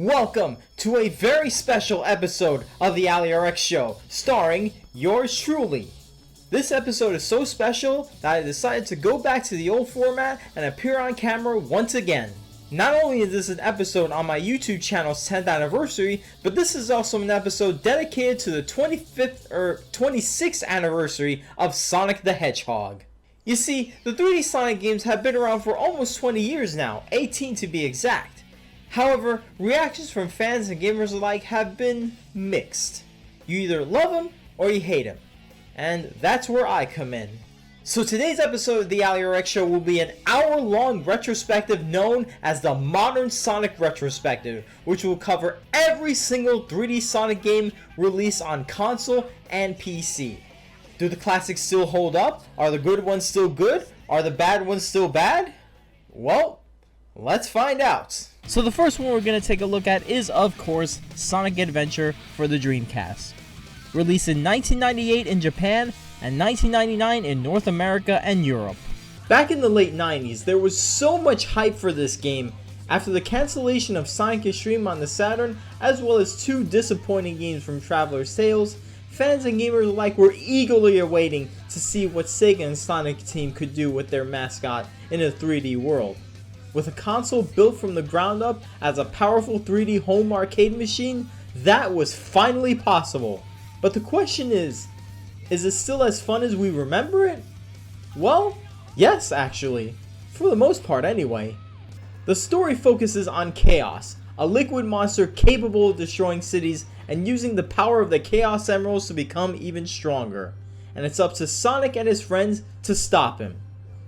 Welcome to a very special episode of the Allie-RX show, starring yours truly. This episode is so special that I decided to go back to the old format and appear on camera once again. Not only is this an episode on my YouTube channel's 10th anniversary, but this is also an episode dedicated to the 26th anniversary of Sonic the Hedgehog. You see, the 3D Sonic games have been around for almost 20 years now, 18 to be exact. However, reactions from fans and gamers alike have been mixed. You either love them or you hate them, and that's where I come in. So today's episode of the Allie-RX show will be an hour-long retrospective known as the Modern Sonic Retrospective, which will cover every single 3D Sonic game released on console and PC. Do the classics still hold up? Are the good ones still good? Are the bad ones still bad? Well, let's find out. So the first one we're going to take a look at is, of course, Sonic Adventure for the Dreamcast. Released in 1998 in Japan and 1999 in North America and Europe. Back in the late 90s, there was so much hype for this game after the cancellation of Sonic Extreme on the Saturn, as well as two disappointing games from Traveler's Tales. Fans and gamers alike were eagerly awaiting to see what Sega and Sonic Team could do with their mascot in a 3D world. With a console built from the ground up as a powerful 3D home arcade machine, that was finally possible. But the question is it still as fun as we remember it? Well, yes actually, for the most part anyway. The story focuses on Chaos, a liquid monster capable of destroying cities and using the power of the Chaos Emeralds to become even stronger. And it's up to Sonic and his friends to stop him.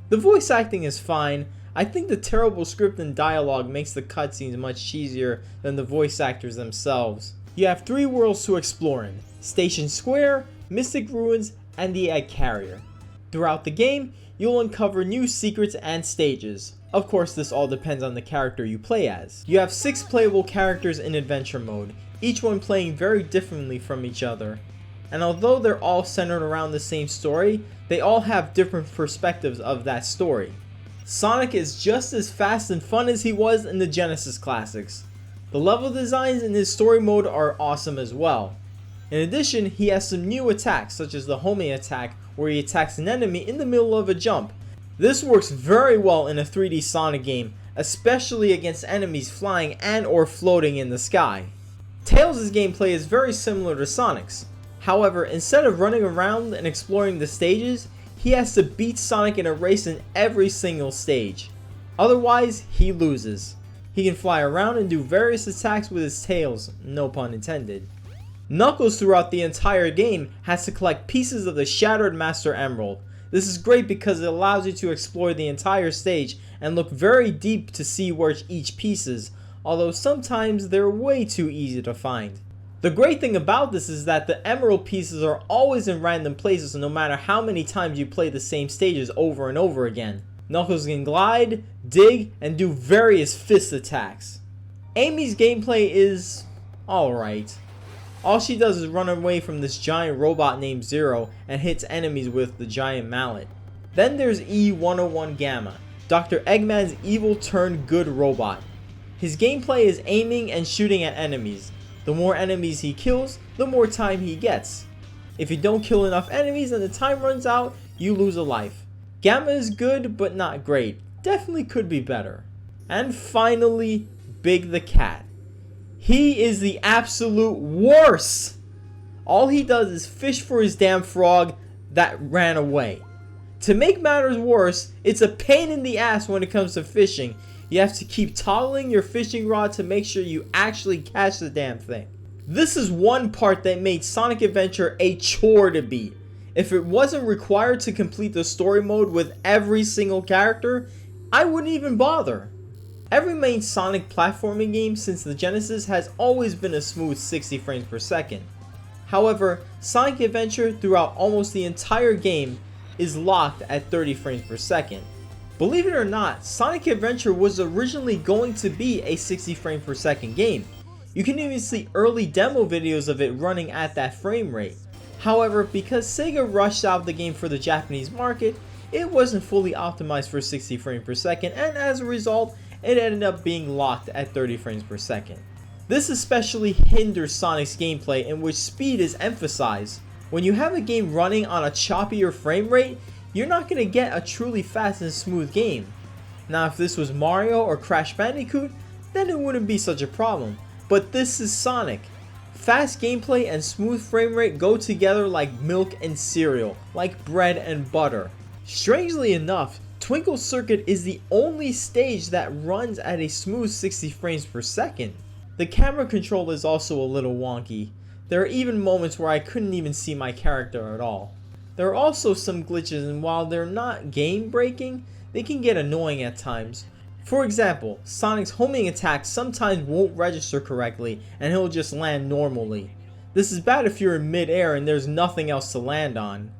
The voice acting is fine. I think the terrible script and dialogue makes the cutscenes much cheesier than the voice actors themselves. You have three worlds to explore in: Station Square, Mystic Ruins, and the Egg Carrier. Throughout the game, you'll uncover new secrets and stages. Of course, this all depends on the character you play as. You have 6 playable characters in adventure mode, each one playing very differently from each other. And although they're all centered around the same story, they all have different perspectives of that story. Sonic is just as fast and fun as he was in the Genesis classics. The level designs in his story mode are awesome as well. In addition, he has some new attacks, such as the homing attack, where he attacks an enemy in the middle of a jump. This works very well in a 3D Sonic game, especially against enemies flying and or floating in the sky. Tails' gameplay is very similar to Sonic's. However, instead of running around and exploring the stages, he has to beat Sonic in a race in every single stage. Otherwise, he loses. He can fly around and do various attacks with his tails, no pun intended. Knuckles throughout the entire game has to collect pieces of the Shattered Master Emerald. This is great because it allows you to explore the entire stage and look very deep to see where each piece is, although sometimes they're way too easy to find. The great thing about this is that the emerald pieces are always in random places no matter how many times you play the same stages over and over again. Knuckles can glide, dig, and do various fist attacks. Amy's gameplay is alright. All she does is run away from this giant robot named Zero and hits enemies with the giant mallet. Then there's E101 Gamma, Dr. Eggman's evil turned good robot. His gameplay is aiming and shooting at enemies. The more enemies he kills, the more time he gets. If you don't kill enough enemies and the time runs out, you lose a life. Gamma is good, but not great. Definitely could be better. And finally, Big the Cat. He is the absolute worst! All he does is fish for his damn frog that ran away. To make matters worse, it's a pain in the ass when it comes to fishing. You have to keep toggling your fishing rod to make sure you actually catch the damn thing. This is one part that made Sonic Adventure a chore to beat. If it wasn't required to complete the story mode with every single character, I wouldn't even bother. Every main Sonic platforming game since the Genesis has always been a smooth 60 frames per second. However, Sonic Adventure throughout almost the entire game is locked at 30 frames per second. Believe it or not, Sonic Adventure was originally going to be a 60 frame per second game. You can even see early demo videos of it running at that frame rate. However, because Sega rushed out the game for the Japanese market, it wasn't fully optimized for 60 frames per second, and as a result, it ended up being locked at 30 frames per second. This especially hinders Sonic's gameplay, in which speed is emphasized. When you have a game running on a choppier frame rate, you're not going to get a truly fast and smooth game. Now if this was Mario or Crash Bandicoot, then it wouldn't be such a problem. But this is Sonic. Fast gameplay and smooth frame rate go together like milk and cereal, like bread and butter. Strangely enough, Twinkle Circuit is the only stage that runs at a smooth 60 frames per second. The camera control is also a little wonky. There are even moments where I couldn't even see my character at all. There are also some glitches, and while they're not game breaking, they can get annoying at times. For example, Sonic's homing attack sometimes won't register correctly and he'll just land normally. This is bad if you're in mid-air and there's nothing else to land on.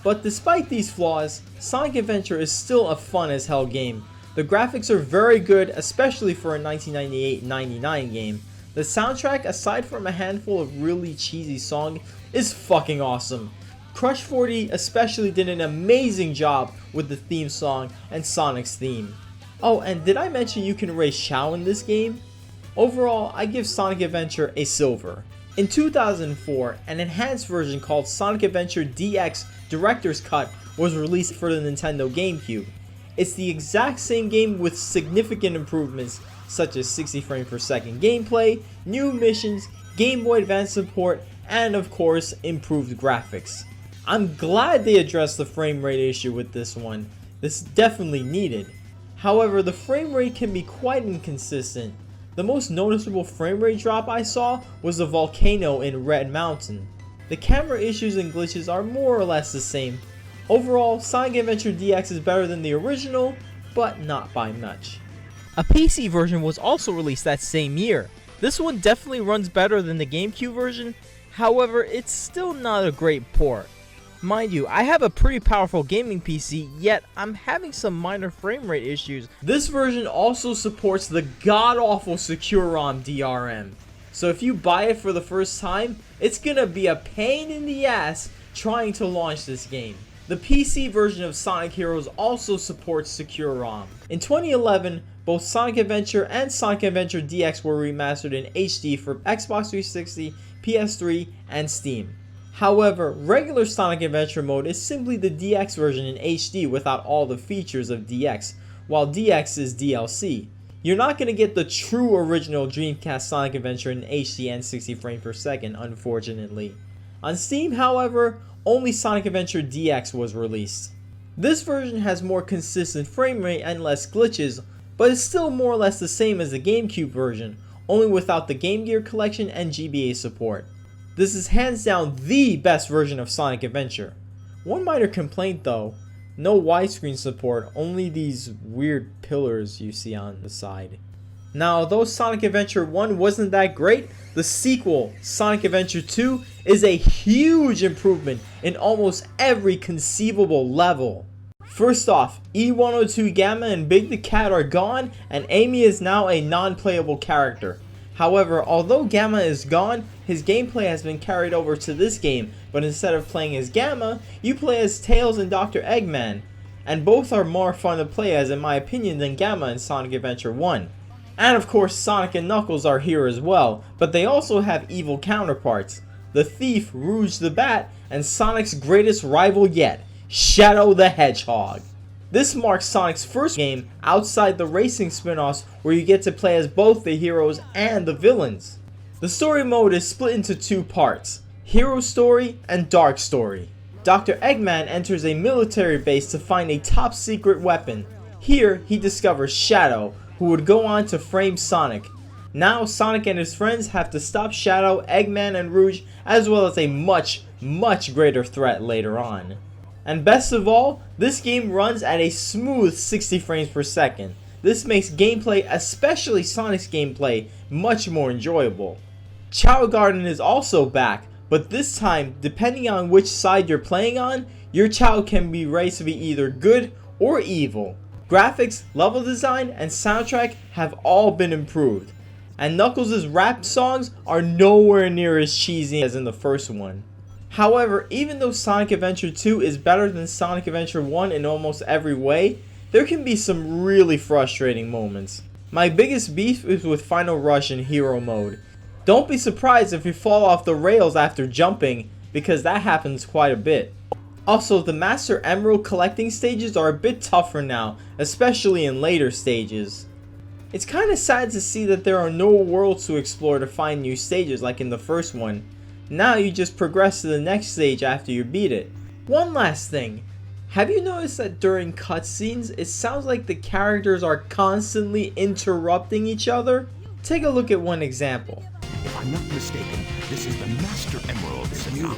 But despite these flaws, Sonic Adventure is still a fun as hell game. The graphics are very good, especially for a 1998-99 game. The soundtrack, aside from a handful of really cheesy songs, is fucking awesome. Crush 40 especially did an amazing job with the theme song and Sonic's theme. Oh, and did I mention you can raise Chao in this game? Overall, I give Sonic Adventure a silver. In 2004, an enhanced version called Sonic Adventure DX Director's Cut was released for the Nintendo GameCube. It's the exact same game with significant improvements such as 60 frames per second gameplay, new missions, Game Boy Advance support, and of course, improved graphics. I'm glad they addressed the frame rate issue with this one. This is definitely needed. However, the frame rate can be quite inconsistent. The most noticeable frame rate drop I saw was the volcano in Red Mountain. The camera issues and glitches are more or less the same. Overall, Sonic Adventure DX is better than the original, but not by much. A PC version was also released that same year. This one definitely runs better than the GameCube version, however, it's still not a great port. Mind you, I have a pretty powerful gaming PC, yet I'm having some minor frame rate issues. This version also supports the god-awful Secure ROM DRM. So if you buy it for the first time, it's gonna be a pain in the ass trying to launch this game. The PC version of Sonic Heroes also supports Secure ROM. In 2011, both Sonic Adventure and Sonic Adventure DX were remastered in HD for Xbox 360, PS3, and Steam. However, regular Sonic Adventure mode is simply the DX version in HD without all the features of DX, while DX is DLC. You're not going to get the true original Dreamcast Sonic Adventure in HD and 60 frames per second, unfortunately. On Steam, however, only Sonic Adventure DX was released. This version has more consistent frame rate and less glitches, but is still more or less the same as the GameCube version, only without the Game Gear collection and GBA support. This is hands down the best version of Sonic Adventure. One minor complaint though, no widescreen support, only these weird pillars you see on the side. Now, although Sonic Adventure 1 wasn't that great, the sequel, Sonic Adventure 2, is a huge improvement in almost every conceivable level. First off, E102 Gamma and Big the Cat are gone, and Amy is now a non-playable character. However, although Gamma is gone, his gameplay has been carried over to this game, but instead of playing as Gamma, you play as Tails and Dr. Eggman, and both are more fun to play as in my opinion than Gamma in Sonic Adventure 1. And of course Sonic and Knuckles are here as well, but they also have evil counterparts. The Thief, Rouge the Bat, and Sonic's greatest rival yet, Shadow the Hedgehog. This marks Sonic's first game outside the racing spin-offs where you get to play as both the heroes and the villains. The story mode is split into two parts, Hero Story and Dark Story. Dr. Eggman enters a military base to find a top secret weapon. Here he discovers Shadow, who would go on to frame Sonic. Now Sonic and his friends have to stop Shadow, Eggman, and Rouge, as well as a much greater threat later on. And best of all, this game runs at a smooth 60 frames per second. This makes gameplay, especially Sonic's gameplay, much more enjoyable. Chao Garden is also back, but this time, depending on which side you're playing on, your Chao can be raised to be either good or evil. Graphics, level design, and soundtrack have all been improved. And Knuckles' rap songs are nowhere near as cheesy as in the first one. However, even though Sonic Adventure 2 is better than Sonic Adventure 1 in almost every way, there can be some really frustrating moments. My biggest beef is with Final Rush in Hero Mode. Don't be surprised if you fall off the rails after jumping, because that happens quite a bit. Also, the Master Emerald collecting stages are a bit tougher now, especially in later stages. It's kinda sad to see that there are no worlds to explore to find new stages like in the first one. Now you just progress to the next stage after you beat it. One last thing. Have you noticed that during cutscenes, it sounds like the characters are constantly interrupting each other? Take a look at one example. If I'm not mistaken, this is the Master Emerald. It's you,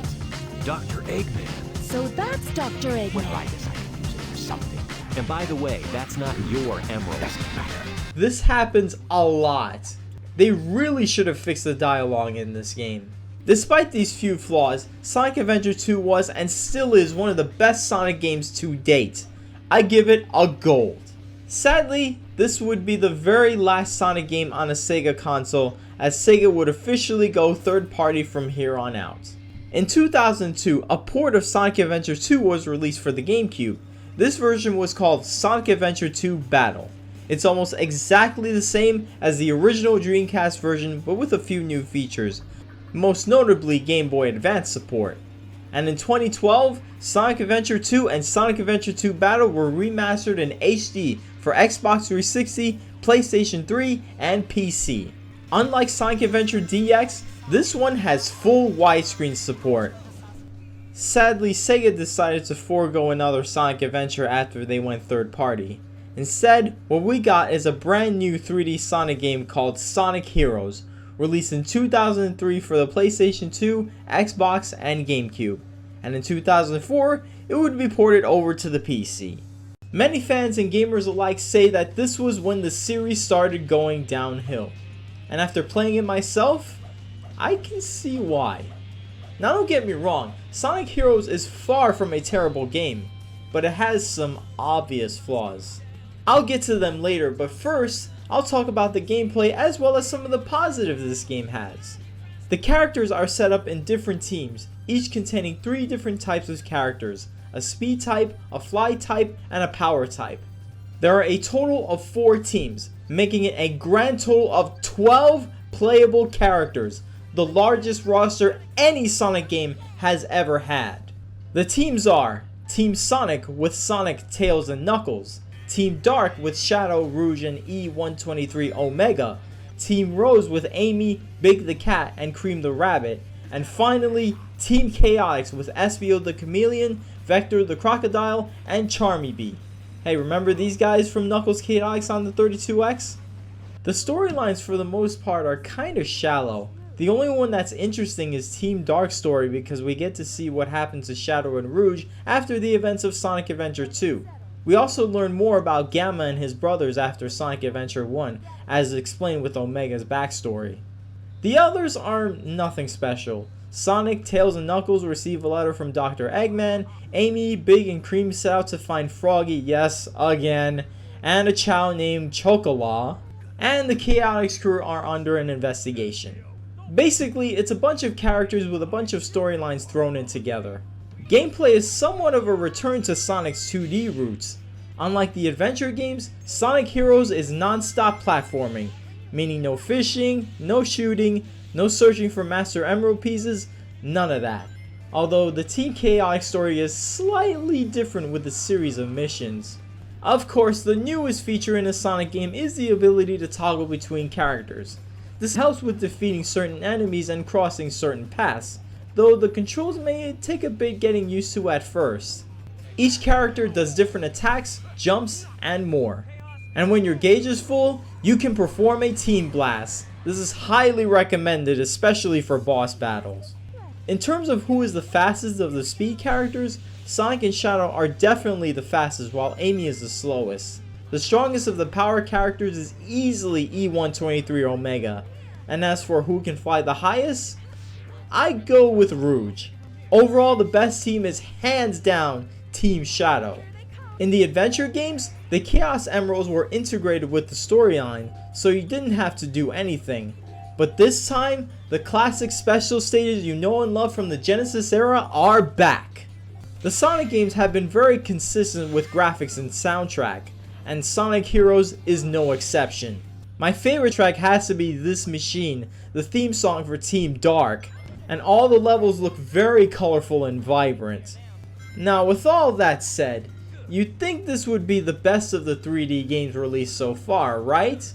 Dr. Eggman. So that's Dr. Eggman. Well, I decided to use it for something. And by the way, that's not your emerald. Doesn't matter. This happens a lot. They really should have fixed the dialogue in this game. Despite these few flaws, Sonic Adventure 2 was and still is one of the best Sonic games to date. I give it a gold. Sadly, this would be the very last Sonic game on a Sega console, as Sega would officially go third party from here on out. In 2002, a port of Sonic Adventure 2 was released for the GameCube. This version was called Sonic Adventure 2 Battle. It's almost exactly the same as the original Dreamcast version, but with a few new features, most notably Game Boy Advance support. And in 2012, Sonic Adventure 2 and Sonic Adventure 2 Battle were remastered in HD for Xbox 360, PlayStation 3, and PC. Unlike Sonic Adventure DX, this one has full widescreen support. Sadly, Sega decided to forego another Sonic Adventure after they went third party. Instead, what we got is a brand new 3D Sonic game called Sonic Heroes, released in 2003 for the PlayStation 2, Xbox, and GameCube. And in 2004, it would be ported over to the PC. Many fans and gamers alike say that this was when the series started going downhill. And after playing it myself, I can see why. Now don't get me wrong, Sonic Heroes is far from a terrible game, but it has some obvious flaws. I'll get to them later, but first, I'll talk about the gameplay as well as some of the positives this game has. The characters are set up in different teams, each containing 3 different types of characters, a speed type, a fly type, and a power type. There are a total of 4 teams, making it a grand total of 12 playable characters, the largest roster any Sonic game has ever had. The teams are Team Sonic with Sonic, Tails, and Knuckles, Team Dark with Shadow, Rouge, and E123 Omega, Team Rose with Amy, Big the Cat, and Cream the Rabbit, and finally Team Chaotix with Espio the Chameleon, Vector the Crocodile, and Charmy Bee. Hey, remember these guys from Knuckles Chaotix on the 32X? The storylines for the most part are kinda shallow. The only one that's interesting is Team Dark's story because we get to see what happens to Shadow and Rouge after the events of Sonic Adventure 2. We also learn more about Gamma and his brothers after Sonic Adventure 1, as explained with Omega's backstory. The others are nothing special. Sonic, Tails, and Knuckles receive a letter from Dr. Eggman, Amy, Big, and Cream set out to find Froggy, yes, again, and a Chow named Chocolat, and the Chaotix crew are under an investigation. Basically, it's a bunch of characters with a bunch of storylines thrown in together. Gameplay is somewhat of a return to Sonic's 2D roots. Unlike the adventure games, Sonic Heroes is non-stop platforming, meaning no fishing, no shooting, no searching for Master Emerald pieces, none of that. Although the Team Chaotix story is slightly different with a series of missions. Of course, the newest feature in a Sonic game is the ability to toggle between characters. This helps with defeating certain enemies and crossing certain paths, though the controls may take a bit getting used to at first. Each character does different attacks, jumps, and more. And when your gauge is full, you can perform a team blast. This is highly recommended, especially for boss battles. In terms of who is the fastest of the speed characters, Sonic and Shadow are definitely the fastest while Amy is the slowest. The strongest of the power characters is easily E123 Omega, and as for who can fly the highest, I go with Rouge. Overall, the best team is hands down Team Shadow. In the adventure games, the Chaos Emeralds were integrated with the storyline, so you didn't have to do anything. But this time, the classic special stages you know and love from the Genesis era are back. The Sonic games have been very consistent with graphics and soundtrack, and Sonic Heroes is no exception. My favorite track has to be This Machine, the theme song for Team Dark, and all the levels look very colorful and vibrant. Now with all that said, you'd think this would be the best of the 3D games released so far, right?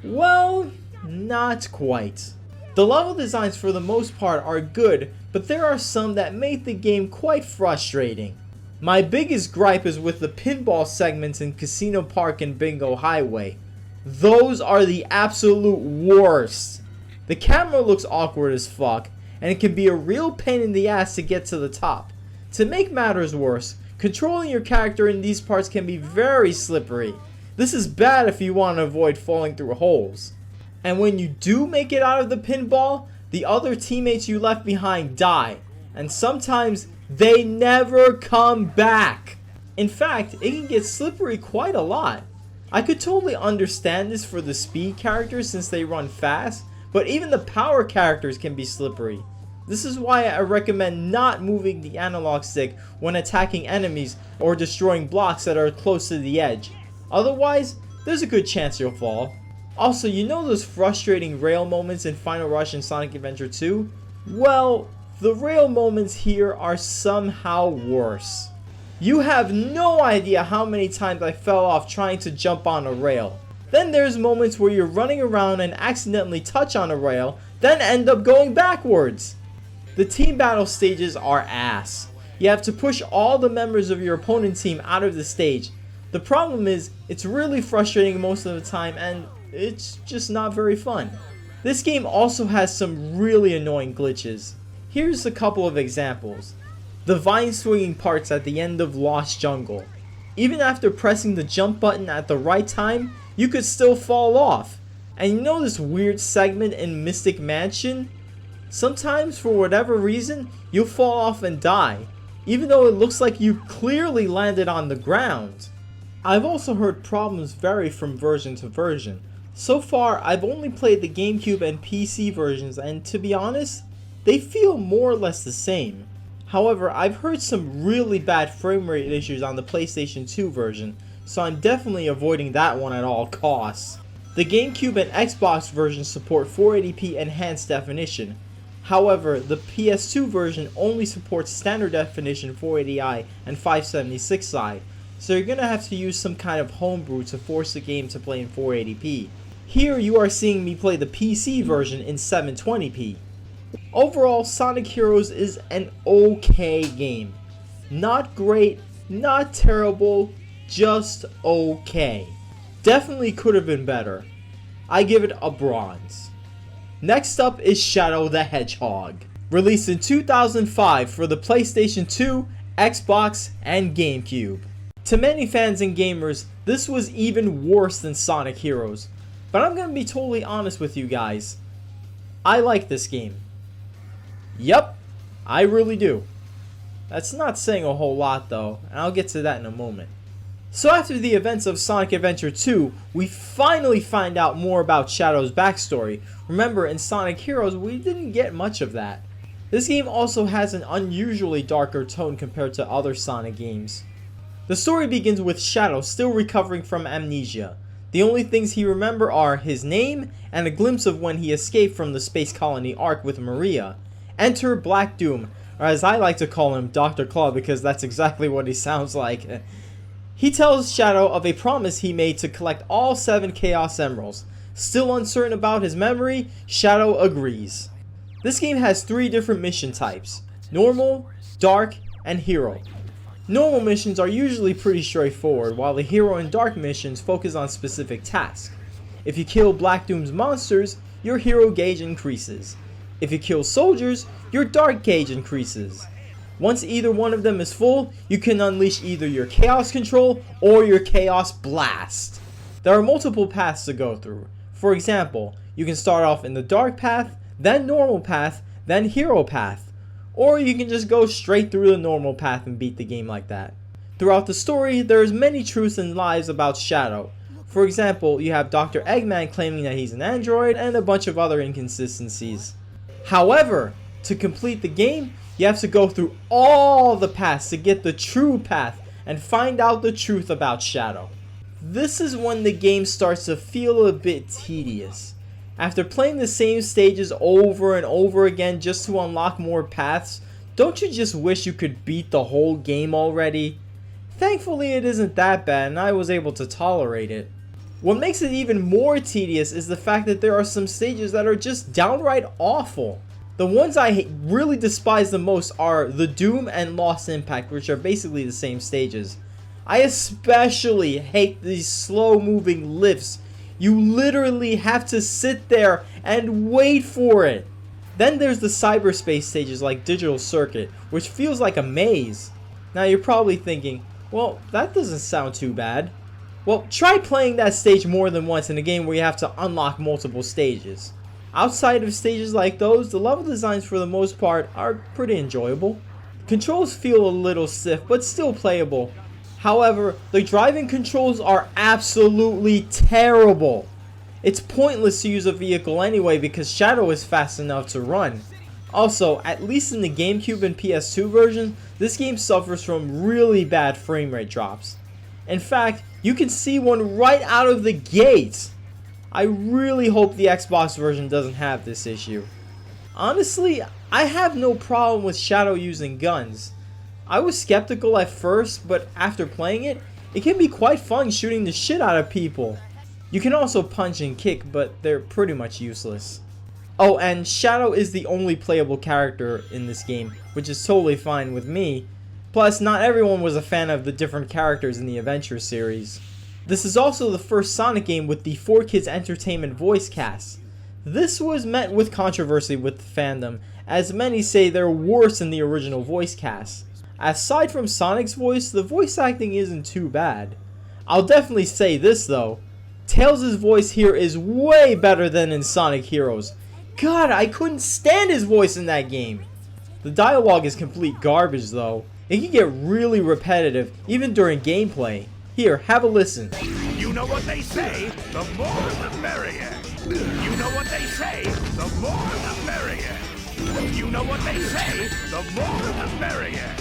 Well, not quite. The level designs for the most part are good, but there are some that make the game quite frustrating. My biggest gripe is with the pinball segments in Casino Park and Bingo Highway. Those are the absolute worst. The camera looks awkward as fuck, and it can be a real pain in the ass to get to the top. To make matters worse, controlling your character in these parts can be very slippery. This is bad if you want to avoid falling through holes. And when you do make it out of the pinball, the other teammates you left behind die, and sometimes they never come back. In fact, it can get slippery quite a lot. I could totally understand this for the speed characters since they run fast, but even the power characters can be slippery. This is why I recommend not moving the analog stick when attacking enemies or destroying blocks that are close to the edge. Otherwise, there's a good chance you'll fall. Also, you know those frustrating rail moments in Final Rush and Sonic Adventure 2? Well, the rail moments here are somehow worse. You have no idea how many times I fell off trying to jump on a rail. Then there's moments where you're running around and accidentally touch on a rail, then end up going backwards. The team battle stages are ass. You have to push all the members of your opponent team out of the stage. The problem is, it's really frustrating most of the time and it's just not very fun. This game also has some really annoying glitches. Here's a couple of examples. The vine swinging parts at the end of Lost Jungle. Even after pressing the jump button at the right time, you could still fall off. And you know this weird segment in Mystic Mansion? Sometimes, for whatever reason, you'll fall off and die, even though it looks like you clearly landed on the ground. I've also heard problems vary from version to version. So far, I've only played the GameCube and PC versions, and to be honest, they feel more or less the same. However, I've heard some really bad frame rate issues on the PlayStation 2 version, so I'm definitely avoiding that one at all costs. The GameCube and Xbox versions support 480p enhanced definition. However, the PS2 version only supports standard definition 480i and 576i, so you're gonna have to use some kind of homebrew to force the game to play in 480p. Here you are seeing me play the PC version in 720p. Overall, Sonic Heroes is an okay game. Not great, not terrible, just okay. Definitely could have been better. I give it a bronze. Next up is Shadow the Hedgehog. Released in 2005 for the PlayStation 2, Xbox, and GameCube. To many fans and gamers, this was even worse than Sonic Heroes. But I'm gonna be totally honest with you guys. I like this game. Yup, I really do. That's not saying a whole lot though, and I'll get to that in a moment. So after the events of Sonic Adventure 2, we finally find out more about Shadow's backstory. Remember, in Sonic Heroes, we didn't get much of that. This game also has an unusually darker tone compared to other Sonic games. The story begins with Shadow still recovering from amnesia. The only things he remembers are his name and a glimpse of when he escaped from the space colony Ark with Maria. Enter Black Doom, or as I like to call him, Dr. Claw, because that's exactly what he sounds like. He tells Shadow of a promise he made to collect all 7 Chaos Emeralds. Still uncertain about his memory, Shadow agrees. This game has 3 different mission types: Normal, Dark, and Hero. Normal missions are usually pretty straightforward, while the Hero and Dark missions focus on specific tasks. If you kill Black Doom's monsters, your Hero gauge increases. If you kill soldiers, your Dark gauge increases. Once either one of them is full, you can unleash either your Chaos Control or your Chaos Blast. There are multiple paths to go through. For example, you can start off in the Dark path, then Normal path, then Hero path. Or you can just go straight through the normal path and beat the game like that. Throughout the story, there is many truths and lies about Shadow. For example, you have Dr. Eggman claiming that he's an android and a bunch of other inconsistencies. However, to complete the game, you have to go through all the paths to get the true path and find out the truth about Shadow. This is when the game starts to feel a bit tedious. After playing the same stages over and over again just to unlock more paths, don't you just wish you could beat the whole game already? Thankfully it isn't that bad and I was able to tolerate it. What makes it even more tedious is the fact that there are some stages that are just downright awful. The ones I really despise the most are the Doom and Lost Impact, which are basically the same stages. I especially hate these slow moving lifts. You literally have to sit there and wait for it. Then there's the cyberspace stages like Digital Circuit, which feels like a maze. Now you're probably thinking, well, that doesn't sound too bad. Well, try playing that stage more than once in a game where you have to unlock multiple stages. Outside of stages like those, the level designs for the most part are pretty enjoyable. Controls feel a little stiff, but still playable. However, the driving controls are absolutely terrible. It's pointless to use a vehicle anyway because Shadow is fast enough to run. Also, at least in the GameCube and PS2 version, this game suffers from really bad frame rate drops. In fact, you can see one right out of the gate. I really hope the Xbox version doesn't have this issue. Honestly, I have no problem with Shadow using guns. I was skeptical at first, but after playing it, it can be quite fun shooting the shit out of people. You can also punch and kick, but they're pretty much useless. Oh, and Shadow is the only playable character in this game, which is totally fine with me. Plus, not everyone was a fan of the different characters in the Adventure series. This is also the first Sonic game with the 4Kids Entertainment voice cast. This was met with controversy with the fandom, as many say they're worse than the original voice cast. Aside from Sonic's voice, the voice acting isn't too bad. I'll definitely say this though, Tails' voice here is way better than in Sonic Heroes. God, I couldn't stand his voice in that game. The dialogue is complete garbage though. It can get really repetitive, even during gameplay. Here, have a listen. You know what they say, the more the merrier. You know what they say, the more the merrier. You know what they say, the more the merrier.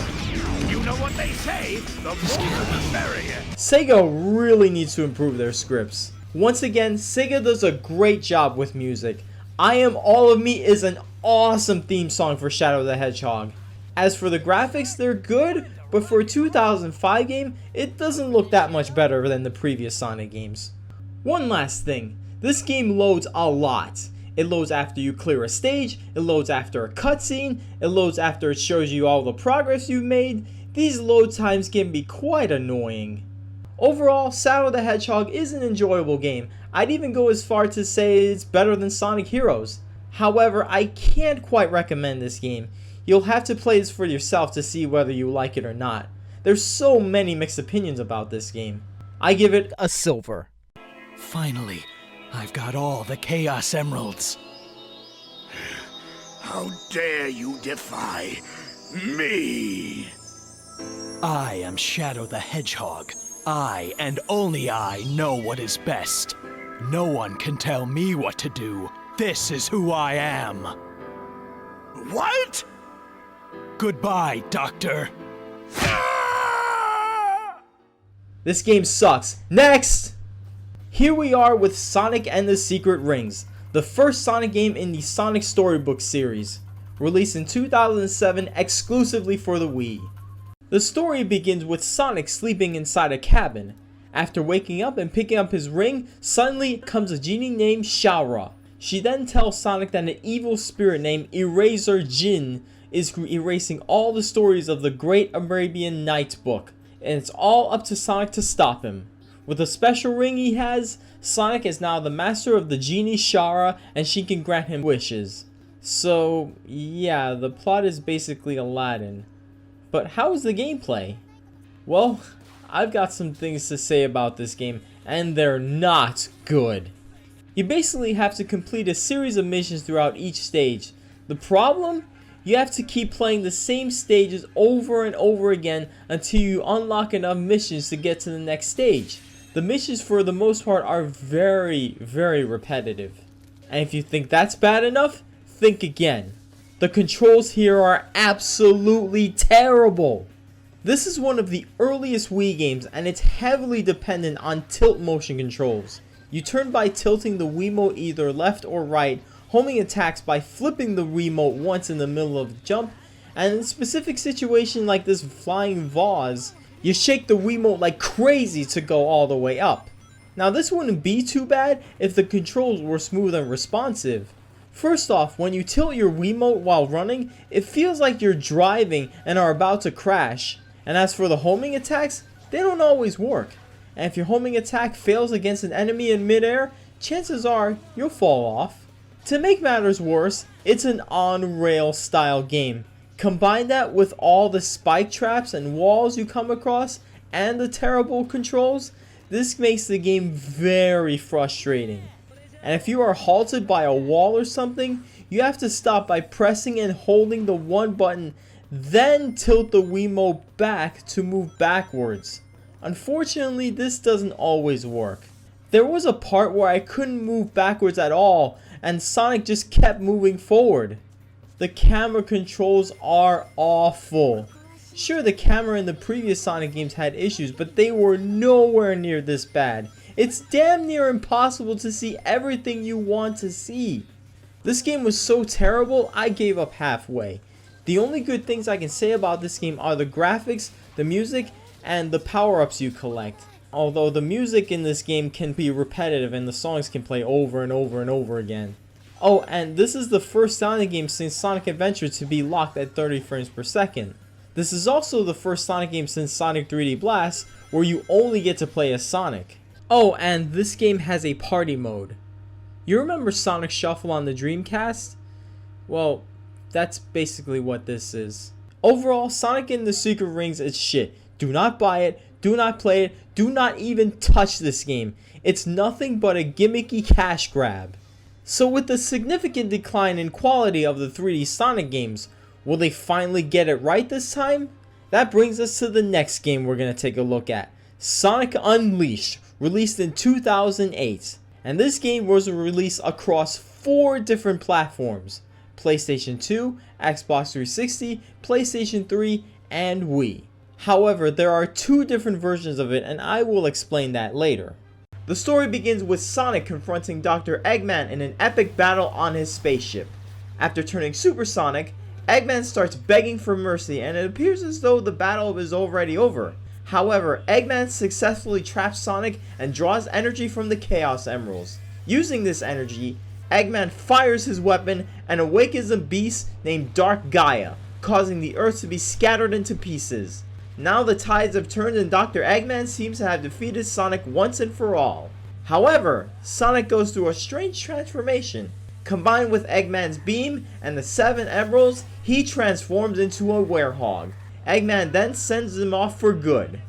You know what they say, the more the merrier. Sega really needs to improve their scripts. Once again, Sega does a great job with music. I Am All of Me is an awesome theme song for Shadow the Hedgehog. As for the graphics, they're good, but for a 2005 game, it doesn't look that much better than the previous Sonic games. One last thing, this game loads a lot. It loads after you clear a stage, it loads after a cutscene, it loads after it shows you all the progress you've made. These load times can be quite annoying. Overall, Shadow the Hedgehog is an enjoyable game. I'd even go as far to say it's better than Sonic Heroes. However, I can't quite recommend this game. You'll have to play this for yourself to see whether you like it or not. There's so many mixed opinions about this game. I give it a silver. Finally, I've got all the Chaos Emeralds. How dare you defy me? I am Shadow the Hedgehog. I and only I know what is best. No one can tell me what to do. This is who I am. What? Goodbye, Doctor. This game sucks. Next! Here we are with Sonic and the Secret Rings, the first Sonic game in the Sonic Storybook series, released in 2007 exclusively for the Wii. The story begins with Sonic sleeping inside a cabin. After waking up and picking up his ring, suddenly comes a genie named Shaura. She then tells Sonic that an evil spirit named Eraser Jin is erasing all the stories of the Great Arabian Nights book, and it's all up to Sonic to stop him. With a special ring he has, Sonic is now the master of the genie Shaura, and she can grant him wishes. So yeah, the plot is basically Aladdin. But how is the gameplay? Well, I've got some things to say about this game, and they're not good. You basically have to complete a series of missions throughout each stage. The problem? You have to keep playing the same stages over and over again until you unlock enough missions to get to the next stage. The missions for the most part are very, very repetitive. And if you think that's bad enough, think again. The controls here are absolutely terrible. This is one of the earliest Wii games and it's heavily dependent on tilt motion controls. You turn by tilting the Wiimote either left or right, homing attacks by flipping the Wiimote once in the middle of the jump, and in a specific situation like this flying vase, you shake the Wiimote like crazy to go all the way up. Now this wouldn't be too bad if the controls were smooth and responsive. First off, when you tilt your Wiimote while running, it feels like you're driving and are about to crash. And as for the homing attacks, they don't always work. And if your homing attack fails against an enemy in midair, chances are you'll fall off. To make matters worse, it's an on-rail style game. Combine that with all the spike traps and walls you come across and the terrible controls, this makes the game very frustrating. And if you are halted by a wall or something, you have to stop by pressing and holding the one button, then tilt the Wiimote back to move backwards. Unfortunately, this doesn't always work. There was a part where I couldn't move backwards at all, and Sonic just kept moving forward. The camera controls are awful. Sure, the camera in the previous Sonic games had issues, but they were nowhere near this bad. It's damn near impossible to see everything you want to see. This game was so terrible, I gave up halfway. The only good things I can say about this game are the graphics, the music, and the power-ups you collect. Although the music in this game can be repetitive and the songs can play over and over and over again. Oh, and this is the first Sonic game since Sonic Adventure to be locked at 30 frames per second. This is also the first Sonic game since Sonic 3D Blast where you only get to play as Sonic. Oh, and this game has a party mode. You remember Sonic Shuffle on the Dreamcast? Well, that's basically what this is. Overall, Sonic and the Secret Rings is shit. Do not buy it, do not play it, do not even touch this game. It's nothing but a gimmicky cash grab. So with the significant decline in quality of the 3D Sonic games, will they finally get it right this time? That brings us to the next game we're going to take a look at. Sonic Unleashed, released in 2008. And this game was released across 4 different platforms. PlayStation 2, Xbox 360, PlayStation 3, and Wii. However, there are 2 different versions of it and I will explain that later. The story begins with Sonic confronting Dr. Eggman in an epic battle on his spaceship. After turning supersonic, Eggman starts begging for mercy and it appears as though the battle is already over. However, Eggman successfully traps Sonic and draws energy from the Chaos Emeralds. Using this energy, Eggman fires his weapon and awakens a beast named Dark Gaia, causing the Earth to be scattered into pieces. Now the tides have turned and Dr. Eggman seems to have defeated Sonic once and for all. However, Sonic goes through a strange transformation. Combined with Eggman's beam and the 7 emeralds, he transforms into a werehog. Eggman then sends him off for good.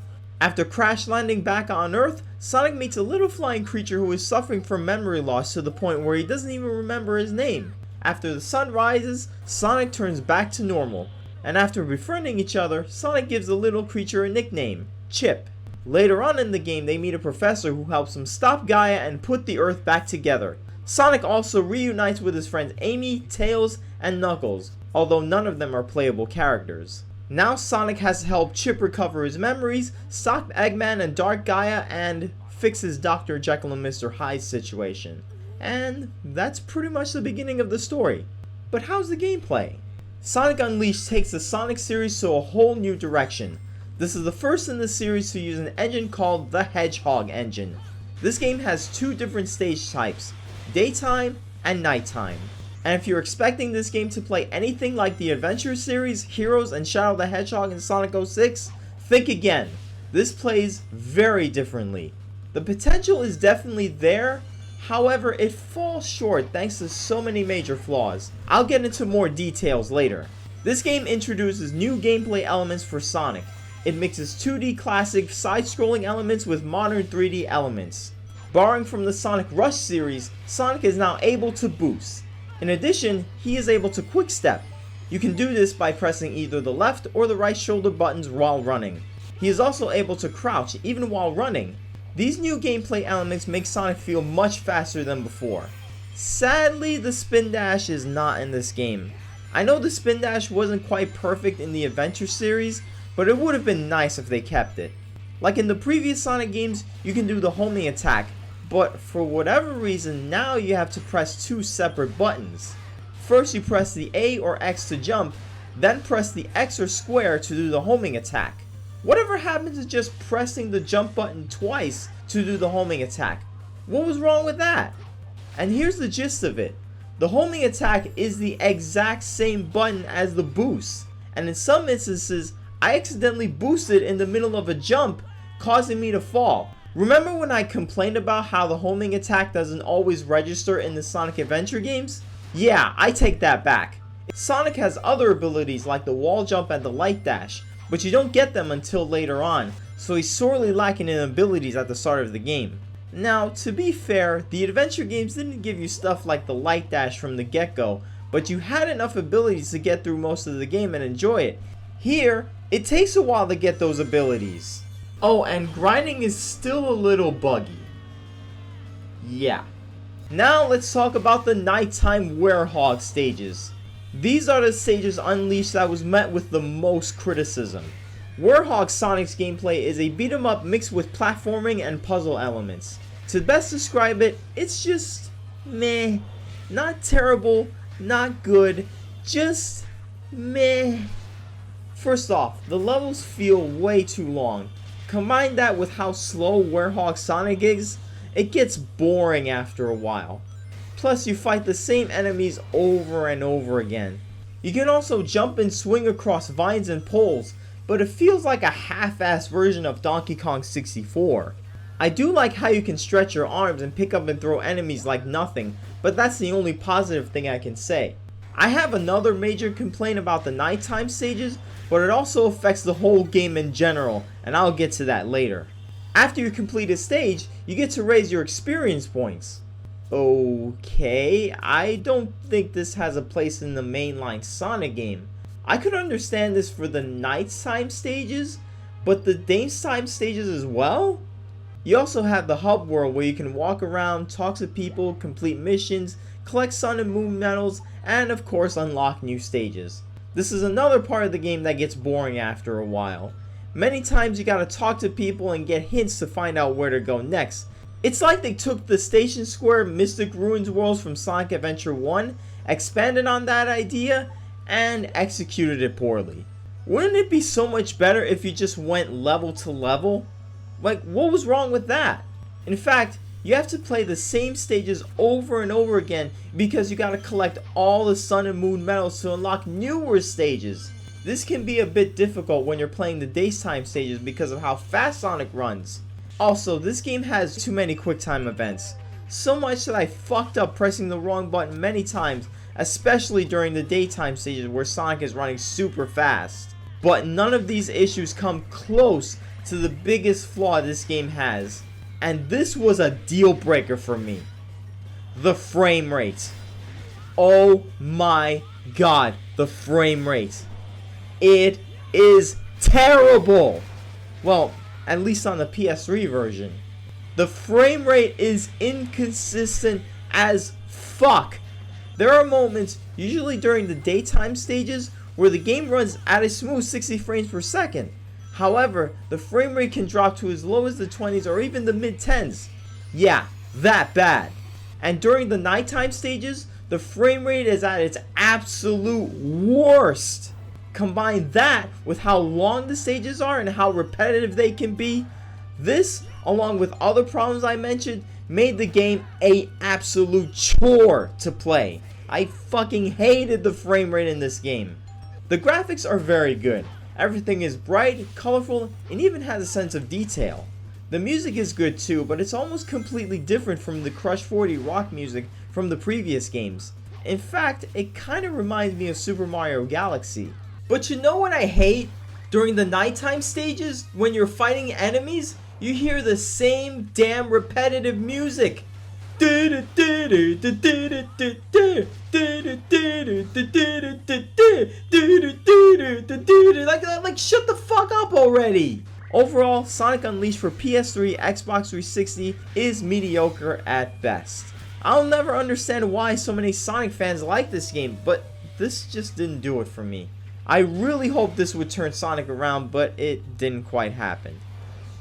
After crash landing back on Earth, Sonic meets a little flying creature who is suffering from memory loss to the point where he doesn't even remember his name. After the sun rises, Sonic turns back to normal. And after befriending each other, Sonic gives the little creature a nickname, Chip. Later on in the game, they meet a professor who helps him stop Gaia and put the Earth back together. Sonic also reunites with his friends Amy, Tails, and Knuckles, although none of them are playable characters. Now Sonic has to help Chip recover his memories, stop Eggman and Dark Gaia, and fix his Dr. Jekyll and Mr. Hyde situation. And that's pretty much the beginning of the story. But how's the gameplay? Sonic Unleashed takes the Sonic series to a whole new direction. This is the first in the series to use an engine called the Hedgehog engine. This game has 2 different stage types, daytime and nighttime. And if you're expecting this game to play anything like the Adventure series, Heroes, and Shadow the Hedgehog in Sonic 06, think again. This plays very differently. The potential is definitely there, however it falls short thanks to so many major flaws. I'll get into more details later. This game introduces new gameplay elements for Sonic. It mixes 2D classic side-scrolling elements with modern 3D elements. Borrowing from the Sonic Rush series, Sonic is now able to boost. In addition, he is able to quick step. You can do this by pressing either the left or the right shoulder buttons while running. He is also able to crouch even while running. These new gameplay elements make Sonic feel much faster than before. Sadly, the spin dash is not in this game. I know the spin dash wasn't quite perfect in the Adventure series, but it would have been nice if they kept it. Like in the previous Sonic games, you can do the homing attack, but for whatever reason, now you have to press 2 separate buttons. First you press the A or X to jump, then press the X or square to do the homing attack. Whatever happened to just pressing the jump button twice to do the homing attack? What was wrong with that? And here's the gist of it. The homing attack is the exact same button as the boost, and in some instances, I accidentally boosted in the middle of a jump, causing me to fall. Remember when I complained about how the homing attack doesn't always register in the Sonic Adventure games? Yeah, I take that back. Sonic has other abilities like the wall jump and the light dash, but you don't get them until later on, so he's sorely lacking in abilities at the start of the game. Now, to be fair, the adventure games didn't give you stuff like the light dash from the get-go, but you had enough abilities to get through most of the game and enjoy it. Here, it takes a while to get those abilities. Oh, and grinding is still a little buggy. Yeah. Now let's talk about the nighttime Hedgehog stages. These are the stages Unleashed that was met with the most criticism. Hedgehog Sonic's gameplay is a beat 'em up mixed with platforming and puzzle elements. To best describe it, it's just meh. Not terrible, not good, just meh. First off, the levels feel way too long. Combine that with how slow Hedgehog Sonic is, it gets boring after a while. Plus you fight the same enemies over and over again. You can also jump and swing across vines and poles, but it feels like a half-assed version of Donkey Kong 64. I do like how you can stretch your arms and pick up and throw enemies like nothing, but that's the only positive thing I can say. I have another major complaint about the nighttime stages, but it also affects the whole game in general, and I'll get to that later. After you complete a stage, you get to raise your experience points. Okay, I don't think this has a place in the mainline Sonic game. I could understand this for the nighttime stages, but the daytime stages as well? You also have the hub world where you can walk around, talk to people, complete missions, collect sun and moon medals, and of course unlock new stages. This is another part of the game that gets boring after a while. Many times you gotta talk to people and get hints to find out where to go next. It's like they took the Station Square Mystic Ruins worlds from Sonic Adventure 1, expanded on that idea, and executed it poorly. Wouldn't it be so much better if you just went level to level? Like, what was wrong with that? In fact, you have to play the same stages over and over again because you gotta collect all the sun and moon medals to unlock newer stages. This can be a bit difficult when you're playing the daytime stages because of how fast Sonic runs. Also, this game has too many QuickTime events. So much that I fucked up pressing the wrong button many times, especially during the daytime stages where Sonic is running super fast. But none of these issues come close to the biggest flaw this game has. And this was a deal breaker for me. The frame rate. Oh my god, the frame rate. It is terrible. Well, at least on the PS3 version. The frame rate is inconsistent as fuck. There are moments, usually during the daytime stages, where the game runs at a smooth 60 frames per second. However, the frame rate can drop to as low as the 20s or even the mid-10s. Yeah, that bad. And during the nighttime stages, the frame rate is at its absolute worst. Combine that with how long the stages are and how repetitive they can be. This, along with other problems I mentioned, made the game a absolute chore to play. I fucking hated the frame rate in this game. The graphics are very good. Everything is bright, colorful, and even has a sense of detail. The music is good too, but it's almost completely different from the Crush 40 rock music from the previous games. In fact, it kinda reminds me of Super Mario Galaxy. But you know what I hate? During the nighttime stages, when you're fighting enemies, you hear the same damn repetitive music. Like shut the fuck up already. Overall, Sonic Unleashed for PS3, Xbox 360 is mediocre at best. I'll never understand why so many Sonic fans like this game, but this just didn't do it for me. I really hoped this would turn Sonic around, but it didn't quite happen.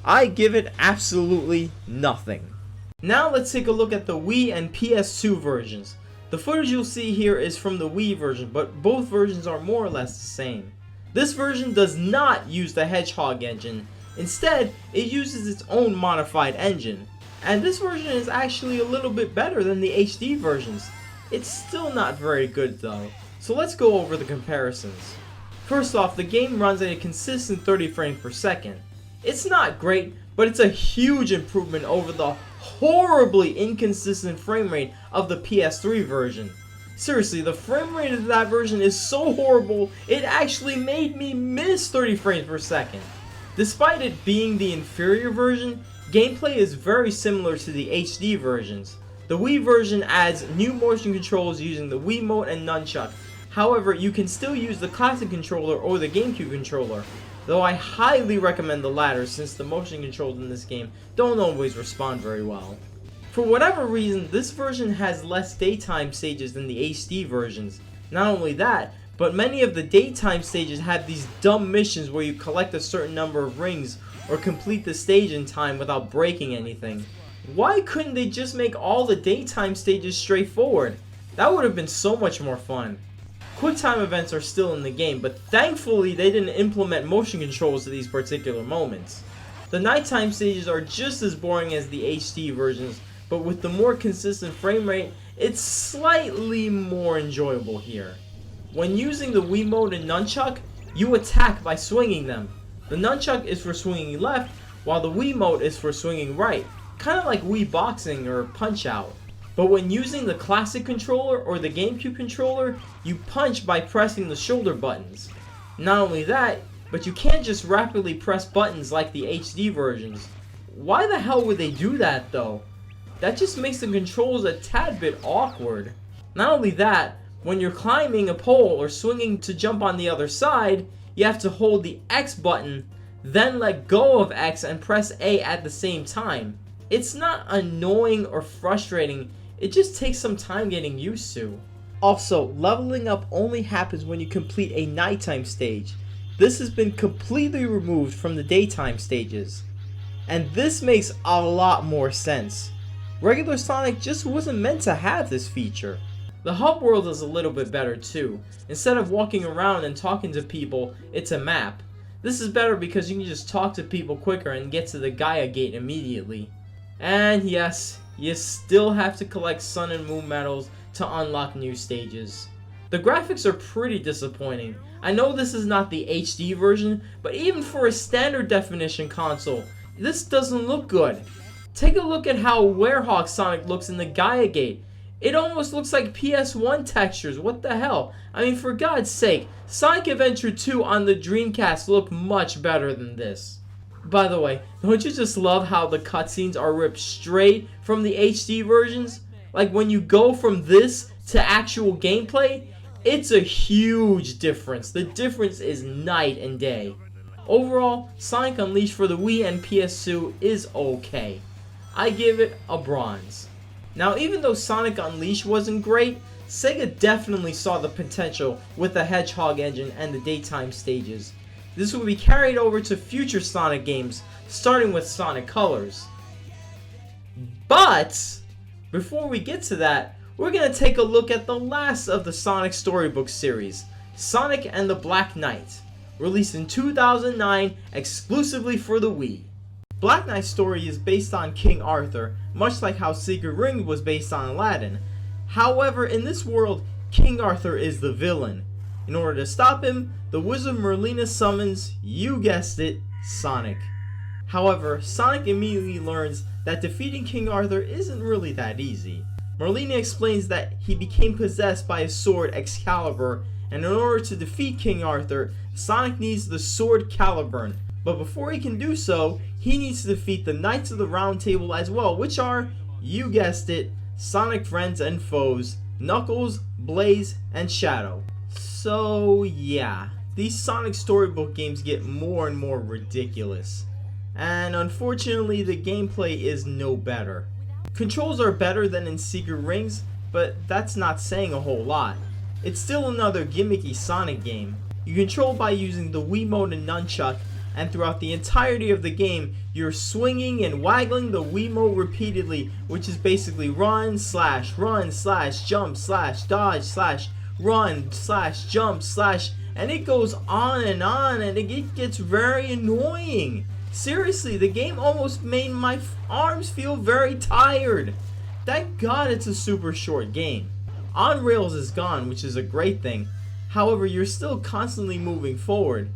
I give it absolutely nothing. Now let's take a look at the Wii and PS2 versions. The footage you'll see here is from the Wii version, but both versions are more or less the same. This version does not use the Hedgehog engine. Instead, it uses its own modified engine. And this version is actually a little bit better than the HD versions. It's still not very good though. So let's go over the comparisons. First off, the game runs at a consistent 30 frames per second. It's not great, but it's a huge improvement over the horribly inconsistent frame rate of the PS3 version. Seriously, the frame rate of that version is so horrible, it actually made me miss 30 frames per second. Despite it being the inferior version, gameplay is very similar to the HD versions. The Wii version adds new motion controls using the Wiimote and Nunchuck. However, you can still use the classic controller or the GameCube controller, though I highly recommend the latter since the motion controls in this game don't always respond very well. For whatever reason, this version has less daytime stages than the HD versions. Not only that, but many of the daytime stages have these dumb missions where you collect a certain number of rings or complete the stage in time without breaking anything. Why couldn't they just make all the daytime stages straightforward? That would have been so much more fun. QuickTime events are still in the game, but thankfully they didn't implement motion controls to these particular moments. The nighttime stages are just as boring as the HD versions, but with the more consistent frame rate, it's slightly more enjoyable here. When using the Wiimote and Nunchuck, you attack by swinging them. The Nunchuck is for swinging left, while the Wiimote is for swinging right, kind of like Wii Boxing or Punch-Out. But when using the classic controller or the GameCube controller, you punch by pressing the shoulder buttons. Not only that, but you can't just rapidly press buttons like the HD versions. Why the hell would they do that though? That just makes the controls a tad bit awkward. Not only that, when you're climbing a pole or swinging to jump on the other side, you have to hold the X button, then let go of X and press A at the same time. It's not annoying or frustrating, it just takes some time getting used to. Also, leveling up only happens when you complete a nighttime stage. This has been completely removed from the daytime stages. And this makes a lot more sense. Regular Sonic just wasn't meant to have this feature. The hub world is a little bit better too. Instead of walking around and talking to people, it's a map. This is better because you can just talk to people quicker and get to the Gaia Gate immediately. And yes, you still have to collect Sun and Moon medals to unlock new stages. The graphics are pretty disappointing. I know this is not the HD version, but even for a standard definition console, this doesn't look good. Take a look at how Werehog Sonic looks in the Gaia Gate. It almost looks like PS1 textures, what the hell? I mean, for God's sake, Sonic Adventure 2 on the Dreamcast looked much better than this. By the way, don't you just love how the cutscenes are ripped straight from the HD versions? Like when you go from this to actual gameplay, it's a huge difference. The difference is night and day. Overall, Sonic Unleashed for the Wii and PS2 is okay. I give it a bronze. Now, even though Sonic Unleashed wasn't great, Sega definitely saw the potential with the Hedgehog engine and the daytime stages. This will be carried over to future Sonic games, starting with Sonic Colors. But, before we get to that, we're going to take a look at the last of the Sonic Storybook series, Sonic and the Black Knight, released in 2009 exclusively for the Wii. Black Knight's story is based on King Arthur, much like how Secret Ring was based on Aladdin. However, in this world, King Arthur is the villain. In order to stop him, the wizard Merlina summons, you guessed it, Sonic. However, Sonic immediately learns that defeating King Arthur isn't really that easy. Merlina explains that he became possessed by his sword Excalibur, and in order to defeat King Arthur, Sonic needs the sword Caliburn. But before he can do so, he needs to defeat the Knights of the Round Table as well, which are, you guessed it, Sonic friends and foes, Knuckles, Blaze, and Shadow. So yeah, these Sonic Storybook games get more and more ridiculous. And unfortunately, the gameplay is no better. Controls are better than in Secret Rings, but that's not saying a whole lot. It's still another gimmicky Sonic game. You control by using the Wiimote and nunchuck, and throughout the entirety of the game, you're swinging and waggling the Wiimote repeatedly, which is basically run slash jump slash dodge slash run slash jump slash, and it goes on, and it gets very annoying. Seriously, the game almost made my arms feel very tired. Thank God it's a super short game. On rails is gone, which is a great thing. However, you're still constantly moving forward.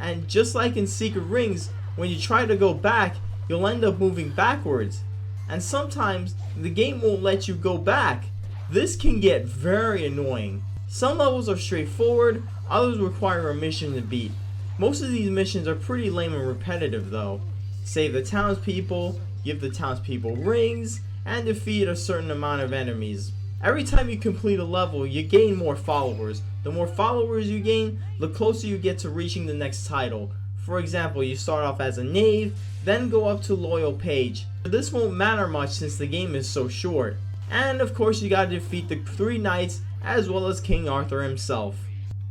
And just like in Secret Rings, when you try to go back, you'll end up moving backwards. And sometimes the game won't let you go back. This can get very annoying. Some levels are straightforward, others require a mission to beat. Most of these missions are pretty lame and repetitive though. Save the townspeople, give the townspeople rings, and defeat a certain amount of enemies. Every time you complete a level, you gain more followers. The more followers you gain, the closer you get to reaching the next title. For example, you start off as a knave, then go up to loyal page. This won't matter much since the game is so short. And of course you gotta defeat the 3 knights as well as King Arthur himself.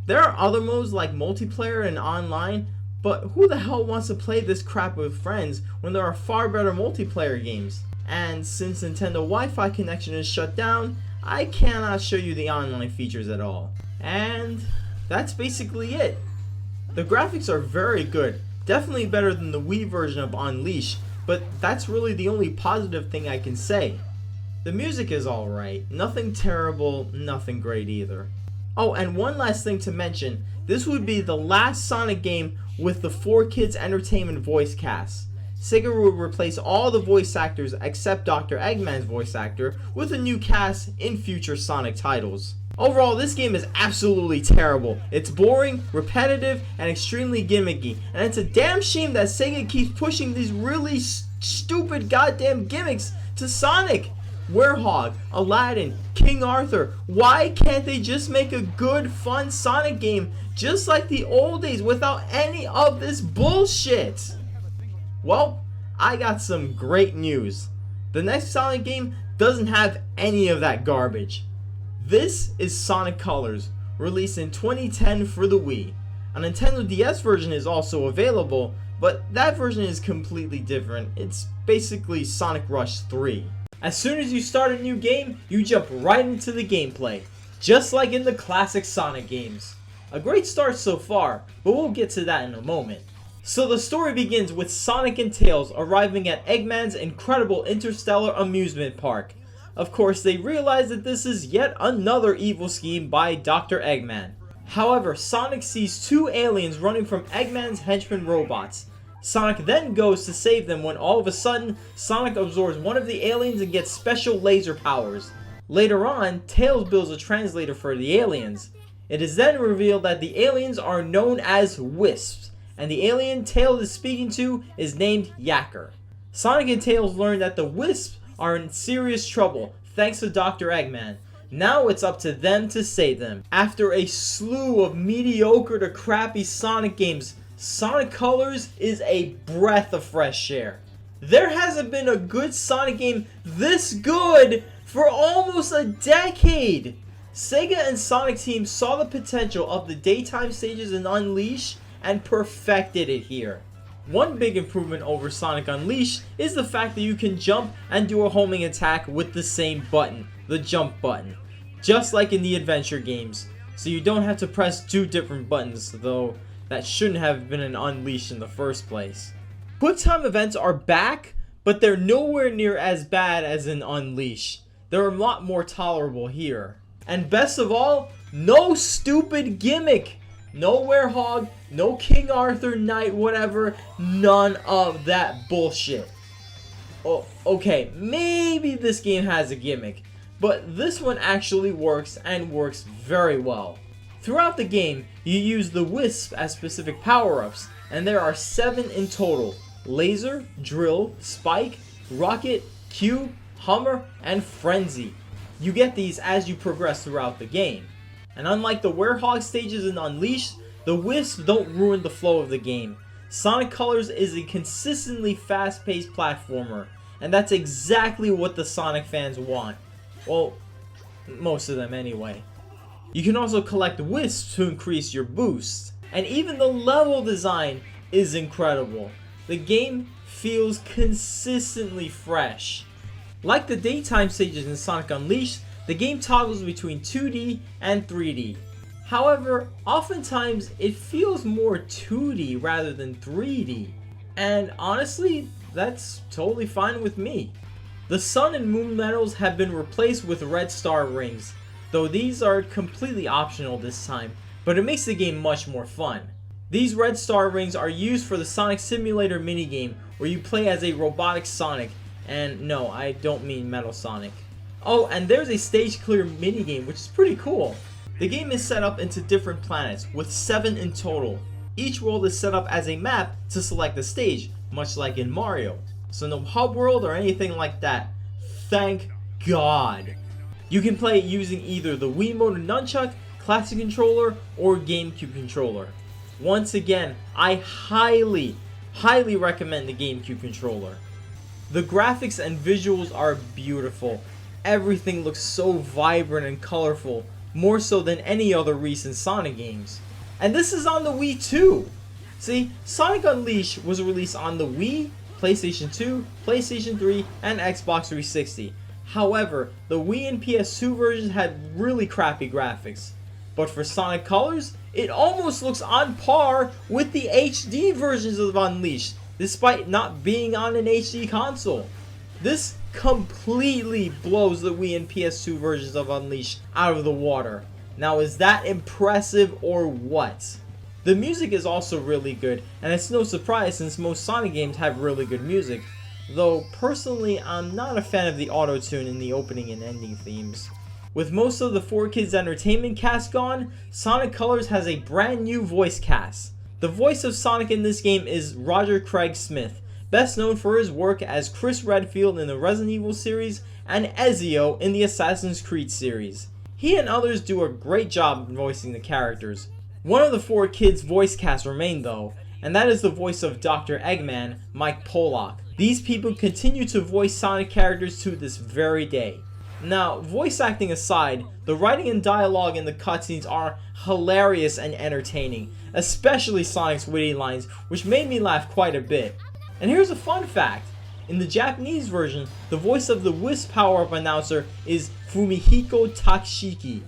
There are other modes like multiplayer and online, but who the hell wants to play this crap with friends when there are far better multiplayer games? And since Nintendo Wi-Fi connection is shut down, I cannot show you the online features at all. And that's basically it. The graphics are very good, definitely better than the Wii version of Unleashed, but that's really the only positive thing I can say. The music is alright, nothing terrible, nothing great either. Oh, and one last thing to mention, this would be the last Sonic game with the 4Kids Entertainment voice cast. Sega would replace all the voice actors except Dr. Eggman's voice actor with a new cast in future Sonic titles. Overall, this game is absolutely terrible. It's boring, repetitive, and extremely gimmicky. And it's a damn shame that Sega keeps pushing these really stupid goddamn gimmicks to Sonic. Hedgehog, Aladdin, King Arthur. Why can't they just make a good, fun Sonic game just like the old days without any of this bullshit? Well, I got some great news. The next Sonic game doesn't have any of that garbage. This is Sonic Colors, released in 2010 for the Wii. A Nintendo DS version is also available, but that version is completely different. It's basically Sonic Rush 3. As soon as you start a new game, you jump right into the gameplay, just like in the classic Sonic games. A great start so far, but we'll get to that in a moment. So the story begins with Sonic and Tails arriving at Eggman's incredible interstellar amusement park. Of course, they realize that this is yet another evil scheme by Dr. Eggman. However, Sonic sees 2 aliens running from Eggman's henchman robots. Sonic then goes to save them when all of a sudden, Sonic absorbs one of the aliens and gets special laser powers. Later on, Tails builds a translator for the aliens. It is then revealed that the aliens are known as Wisps, and the alien Tails is speaking to is named Yacker. Sonic and Tails learn that the Wisps are in serious trouble thanks to Dr. Eggman. Now it's up to them to save them. After a slew of mediocre to crappy Sonic games, Sonic Colors is a breath of fresh air. There hasn't been a good Sonic game this good for almost a decade. Sega and Sonic Team saw the potential of the daytime stages in Unleashed and perfected it here. One big improvement over Sonic Unleashed is the fact that you can jump and do a homing attack with the same button, the jump button, just like in the adventure games. So you don't have to press 2 different buttons, though that shouldn't have been in Unleashed in the first place. Quick time events are back, but they're nowhere near as bad as in Unleashed. They're a lot more tolerable here. And best of all, no stupid gimmick. No Hedgehog, no King Arthur Knight, whatever, none of that bullshit. Oh, okay, maybe this game has a gimmick, but this one actually works and works very well. Throughout the game, you use the Wisp as specific power-ups, and there are 7 in total: Laser, Drill, Spike, Rocket, Cube, Hummer, and Frenzy. You get these as you progress throughout the game. And unlike the Hedgehog stages in Unleashed, the Wisps don't ruin the flow of the game. Sonic Colors is a consistently fast-paced platformer, and that's exactly what the Sonic fans want. Well, most of them anyway. You can also collect Wisps to increase your boost. and even the level design is incredible. The game feels consistently fresh. Like the daytime stages in Sonic Unleashed, the game toggles between 2D and 3D. However, oftentimes it feels more 2D rather than 3D. And honestly, that's totally fine with me. The sun and moon medals have been replaced with red star rings, though these are completely optional this time, but it makes the game much more fun. These red star rings are used for the Sonic Simulator minigame, where you play as a robotic Sonic, and no, I don't mean Metal Sonic. Oh, and there's a stage clear minigame, which is pretty cool. The game is set up into different planets, with 7 in total. Each world is set up as a map to select a stage, much like in Mario. So no hub world or anything like that. Thank God. You can play it using either the Wiimote Nunchuck, Classic Controller, or GameCube Controller. Once again, I highly recommend the GameCube Controller. The graphics and visuals are beautiful. Everything looks so vibrant and colorful, more so than any other recent Sonic games. And this is on the Wii too! See, Sonic Unleashed was released on the Wii, PlayStation 2, PlayStation 3, and Xbox 360. However, the Wii and PS2 versions had really crappy graphics. But for Sonic Colors, it almost looks on par with the HD versions of Unleashed, despite not being on an HD console. This completely blows the Wii and PS2 versions of Unleashed out of the water. Now, is that impressive or what? The music is also really good, and it's no surprise since most Sonic games have really good music, though personally I'm not a fan of the auto-tune in the opening and ending themes. With most of the 4Kids Entertainment cast gone, Sonic Colors has a brand new voice cast. The voice of Sonic in this game is Roger Craig Smith, best known for his work as Chris Redfield in the Resident Evil series and Ezio in the Assassin's Creed series. He and others do a great job voicing the characters. One of the 4Kids voice cast remain though, and that is the voice of Dr. Eggman, Mike Pollock. These people continue to voice Sonic characters to this very day. Now, voice acting aside, the writing and dialogue in the cutscenes are hilarious and entertaining, especially Sonic's witty lines, which made me laugh quite a bit. And here's a fun fact. In the Japanese version, the voice of the Wisp power-up announcer is Fumihiko Takeshiki.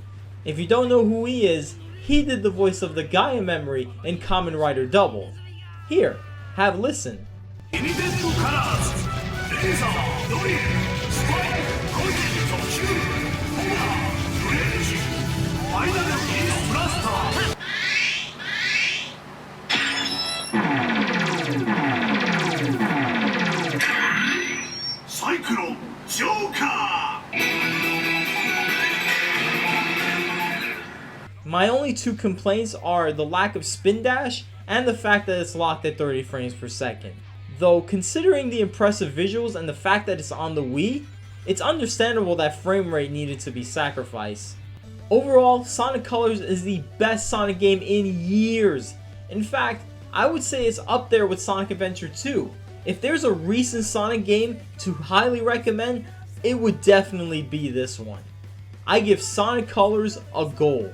If you don't know who he is, he did the voice of the Gaia Memory in Kamen Rider Double. Here, have a listen. My only two complaints are the lack of spin dash and the fact that it's locked at 30 frames per second. Though considering the impressive visuals and the fact that it's on the Wii, it's understandable that frame rate needed to be sacrificed. Overall, Sonic Colors is the best Sonic game in years. In fact, I would say it's up there with Sonic Adventure 2. If there's a recent Sonic game to highly recommend, it would definitely be this one. I give Sonic Colors a gold.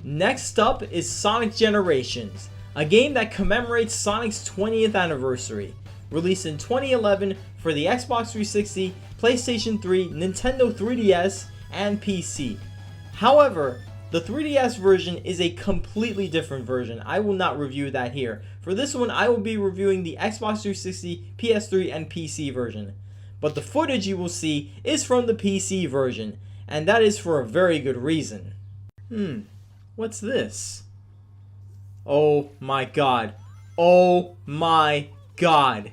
Next up is Sonic Generations, a game that commemorates Sonic's 20th anniversary. Released in 2011 for the Xbox 360, PlayStation 3, Nintendo 3DS, and PC. However, the 3DS version is a completely different version. I will not review that here. For this one, I will be reviewing the Xbox 360, PS3, and PC version. But the footage you will see is from the PC version, and that is for a very good reason. What's this? Oh my god. Oh my god.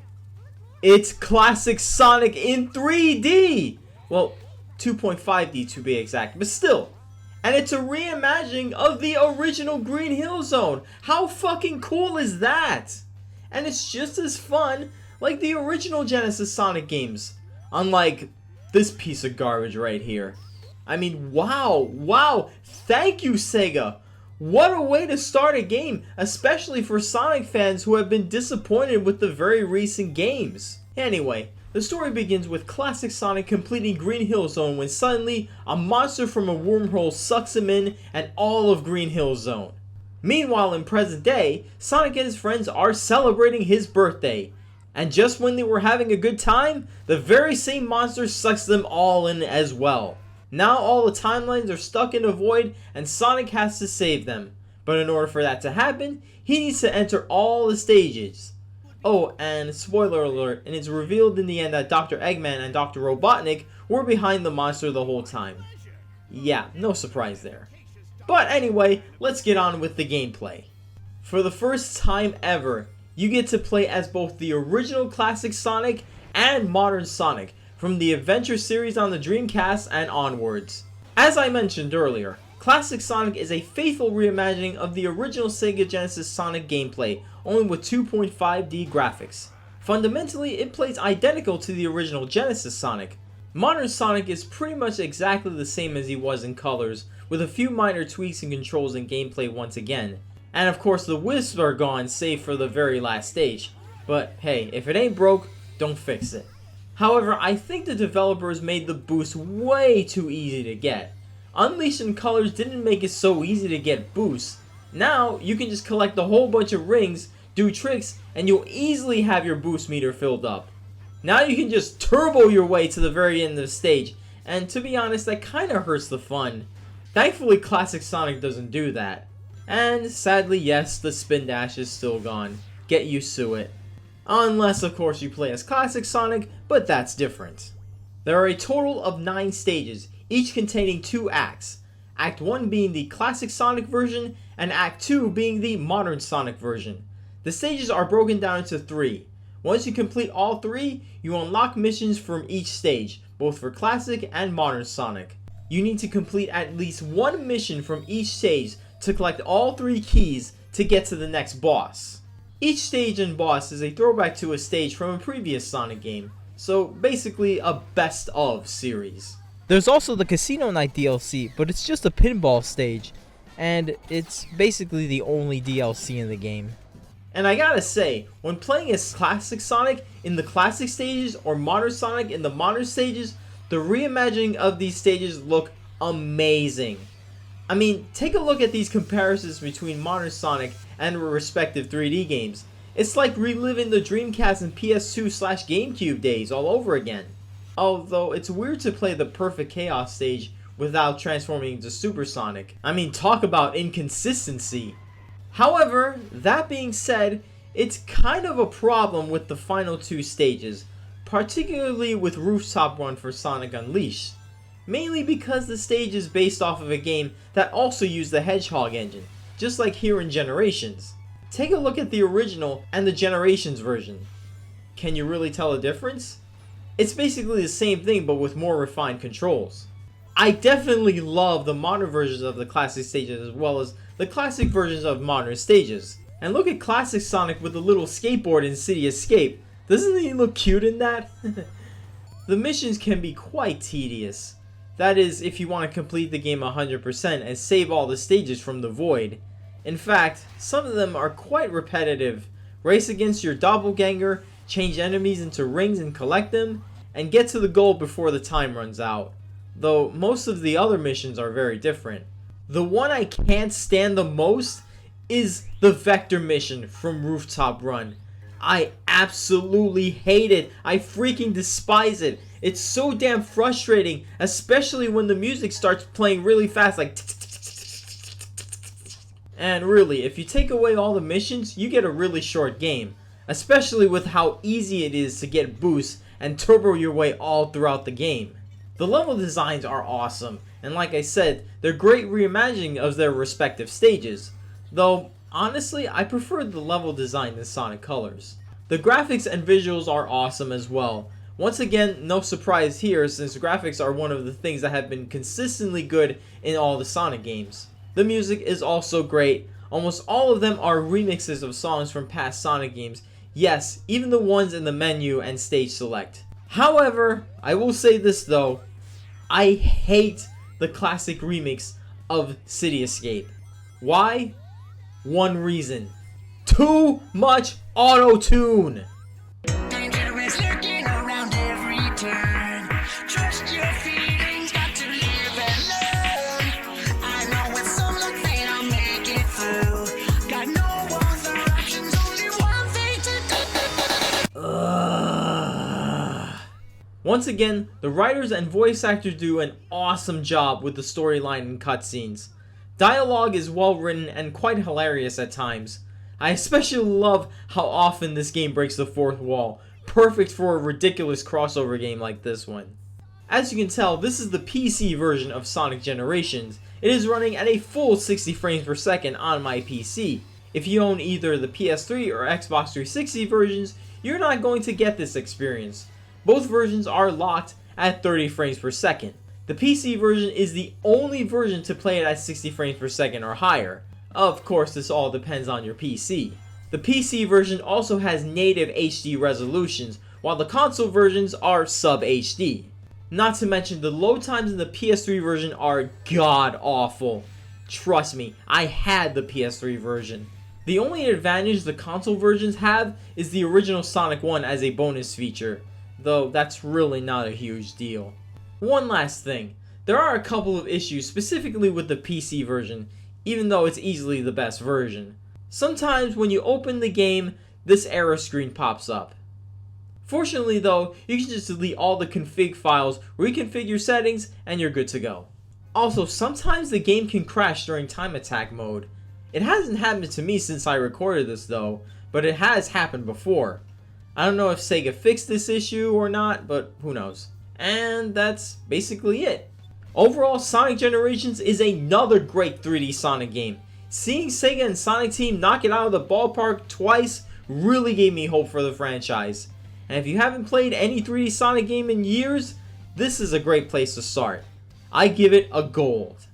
It's classic Sonic in 3D! Well, 2.5D to be exact, but still. And it's a reimagining of the original Green Hill Zone. How fucking cool is that? And it's just as fun like the original Genesis Sonic games. Unlike this piece of garbage right here. I mean, wow, thank you, Sega. What a way to start a game, especially for Sonic fans who have been disappointed with the very recent games. Anyway, the story begins with classic Sonic completing Green Hill Zone when suddenly a monster from a wormhole sucks him in and all of Green Hill Zone. Meanwhile, in present day, Sonic and his friends are celebrating his birthday. And just when they were having a good time, the very same monster sucks them all in as well. Now all the timelines are stuck in a void and Sonic has to save them. But in order for that to happen, he needs to enter all the stages. Oh, and spoiler alert, and it's revealed in the end that Dr. Eggman and Dr. Robotnik were behind the monster the whole time. Yeah, no surprise there. But anyway, let's get on with the gameplay. For the first time ever, you get to play as both the original classic Sonic and modern Sonic from the Adventure series on the Dreamcast and onwards. As I mentioned earlier, classic Sonic is a faithful reimagining of the original Sega Genesis Sonic gameplay, only with 2.5D graphics. Fundamentally, it plays identical to the original Genesis Sonic. Modern Sonic is pretty much exactly the same as he was in colors, with a few minor tweaks and controls and gameplay once again. And of course the wisps are gone save for the very last stage. But hey, if it ain't broke, don't fix it. However, I think the developers made the boost way too easy to get. Unleashed in Colors didn't make it so easy to get boosts. Now, you can just collect a whole bunch of rings, do tricks, and you'll easily have your boost meter filled up. Now you can just turbo your way to the very end of the stage, and to be honest, that kinda hurts the fun. Thankfully, Classic Sonic doesn't do that. And sadly, yes, the spin dash is still gone. Get used to it. Unless, of course, you play as Classic Sonic, but that's different. There are a total of 9 stages, each containing 2 acts. Act 1 being the Classic Sonic version, and Act 2 being the Modern Sonic version. The stages are broken down into 3. Once you complete all 3, you unlock missions from each stage, both for Classic and Modern Sonic. You need to complete at least 1 mission from each stage to collect all 3 keys to get to the next boss. Each stage and boss is a throwback to a stage from a previous Sonic game, so basically a best of series. There's also the Casino Night DLC, but it's just a pinball stage, and it's basically the only DLC in the game. And I gotta say, when playing as Classic Sonic in the classic stages or Modern Sonic in the modern stages, the reimagining of these stages look amazing. I mean, take a look at these comparisons between Modern Sonic and the respective 3D games. It's like reliving the Dreamcast and PS2/GameCube days all over again. Although it's weird to play the Perfect Chaos stage without transforming into Super Sonic. I mean, talk about inconsistency. However, that being said, it's kind of a problem with the final 2 stages, particularly with Rooftop Run for Sonic Unleashed. Mainly because the stage is based off of a game that also used the Hedgehog engine, just like here in Generations. Take a look at the original and the Generations version. Can you really tell a difference? It's basically the same thing but with more refined controls. I definitely love the modern versions of the classic stages as well as the classic versions of modern stages. And look at Classic Sonic with the little skateboard in City Escape. Doesn't he look cute in that? The missions can be quite tedious. That is, if you want to complete the game 100% and save all the stages from the void. In fact, some of them are quite repetitive. Race against your doppelganger, change enemies into rings and collect them, and get to the goal before the time runs out. Though most of the other missions are very different. The one I can't stand the most is the Vector mission from Rooftop Run. I absolutely hate it. I freaking despise it. It's so damn frustrating, especially when the music starts playing really fast, like. And really, if you take away all the missions, you get a really short game, especially with how easy it is to get boosts and turbo your way all throughout the game. The level designs are awesome, and like I said, they're great reimagining of their respective stages. Though, honestly, I prefer the level design than Sonic Colors. The graphics and visuals are awesome as well. Once again, no surprise here since graphics are one of the things that have been consistently good in all the Sonic games. The music is also great. Almost all of them are remixes of songs from past Sonic games. Yes, even the ones in the menu and stage select. However, I will say this though, I hate the classic remix of City Escape. Why? One reason. Too much auto-tune! Dangerous lurking around every turn. Trust your feelings, got to live and learn. I know with some luck that I'll make it through. Once again, the writers and voice actors do an awesome job with the storyline and cutscenes. Dialogue is well written and quite hilarious at times. I especially love how often this game breaks the fourth wall, perfect for a ridiculous crossover game like this one. As you can tell, this is the PC version of Sonic Generations. It is running at a full 60 frames per second on my PC. If you own either the PS3 or Xbox 360 versions, you're not going to get this experience. Both versions are locked at 30 frames per second. The PC version is the only version to play it at 60 frames per second or higher. Of course, this all depends on your PC. The PC version also has native HD resolutions, while the console versions are sub HD. Not to mention, the load times in the PS3 version are god awful. Trust me, I had the PS3 version. The only advantage the console versions have is the original Sonic 1 as a bonus feature, though that's really not a huge deal. One last thing, there are a couple of issues specifically with the PC version, even though it's easily the best version. Sometimes when you open the game, this error screen pops up. Fortunately though, you can just delete all the config files, reconfigure your settings, and you're good to go. Also, sometimes the game can crash during time attack mode. It hasn't happened to me since I recorded this though, but it has happened before. I don't know if Sega fixed this issue or not, but who knows. And that's basically it. Overall, Sonic Generations is another great 3D Sonic game. Seeing Sega and Sonic Team knock it out of the ballpark twice really gave me hope for the franchise. And if you haven't played any 3D Sonic game in years, this is a great place to start. I give it a gold.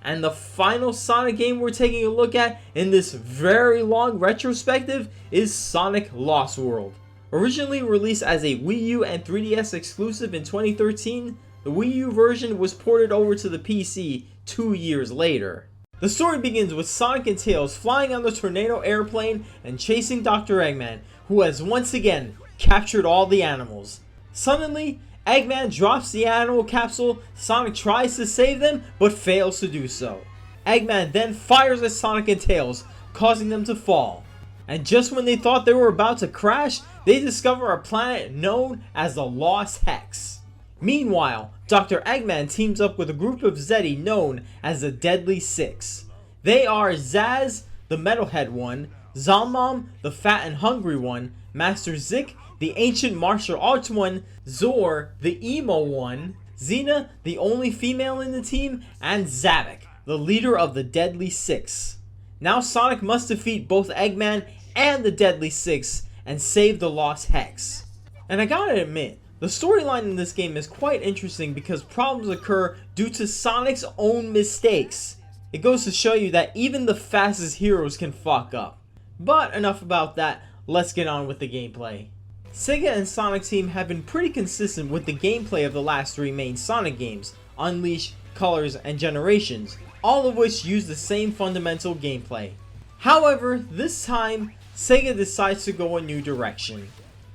And the final Sonic game we're taking a look at in this very long retrospective is Sonic Lost World. Originally released as a Wii U and 3DS exclusive in 2013, the Wii U version was ported over to the PC 2 years later. The story begins with Sonic and Tails flying on the Tornado airplane and chasing Dr. Eggman, who has once again captured all the animals. Suddenly, Eggman drops the animal capsule. Sonic tries to save them, but fails to do so. Eggman then fires at Sonic and Tails, causing them to fall. And just when they thought they were about to crash, they discover a planet known as the Lost Hex. Meanwhile, Dr. Eggman teams up with a group of Zeti known as the Deadly Six. They are Zaz, the Metalhead one, Zalmom, the Fat and Hungry one, Master Zik, the Ancient Martial Arts one, Zor, the Emo one, Xena, the only female in the team, and Zavok, the leader of the Deadly Six. Now Sonic must defeat both Eggman and the Deadly Six and save the Lost Hex. And I gotta admit, the storyline in this game is quite interesting because problems occur due to Sonic's own mistakes. It goes to show you that even the fastest heroes can fuck up. But enough about that, let's get on with the gameplay. Sega and Sonic Team have been pretty consistent with the gameplay of the last three main Sonic games, Unleash, Colors, and Generations, all of which use the same fundamental gameplay. However, this time, Sega decides to go a new direction.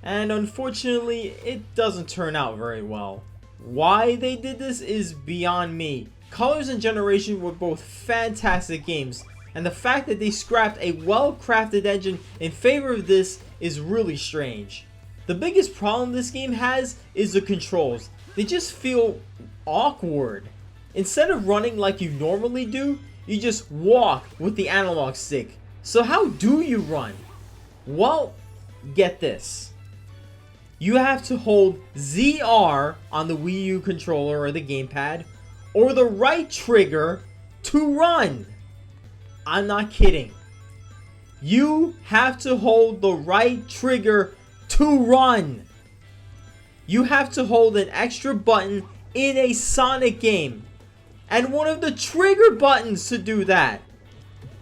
And unfortunately, it doesn't turn out very well. Why they did this is beyond me. Colors and Generation were both fantastic games, and the fact that they scrapped a well-crafted engine in favor of this is really strange. The biggest problem this game has is the controls. They just feel awkward. Instead of running like you normally do, you just walk with the analog stick. So how do you run? Well, get this. You have to hold ZR on the Wii U controller or the gamepad, or the right trigger to run. I'm not kidding. You have to hold the right trigger to run. You have to hold an extra button in a Sonic game, and one of the trigger buttons to do that.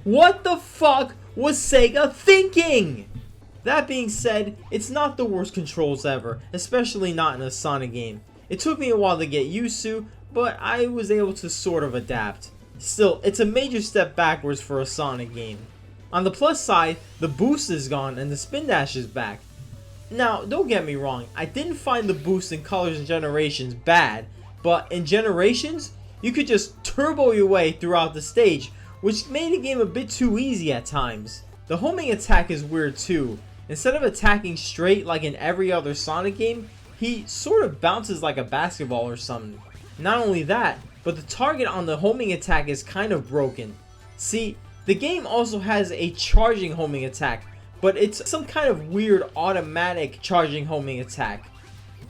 What the fuck was Sega thinking? That being said, it's not the worst controls ever, especially not in a Sonic game. It took me a while to get used to, but I was able to sort of adapt. Still, it's a major step backwards for a Sonic game. On the plus side, the boost is gone and the spin dash is back. Now, don't get me wrong, I didn't find the boost in Colors and Generations bad, but in Generations, you could just turbo your way throughout the stage, which made the game a bit too easy at times. The homing attack is weird too. Instead of attacking straight like in every other Sonic game, he sort of bounces like a basketball or something. Not only that, but the target on the homing attack is kind of broken. See, the game also has a charging homing attack, but it's some kind of weird automatic charging homing attack.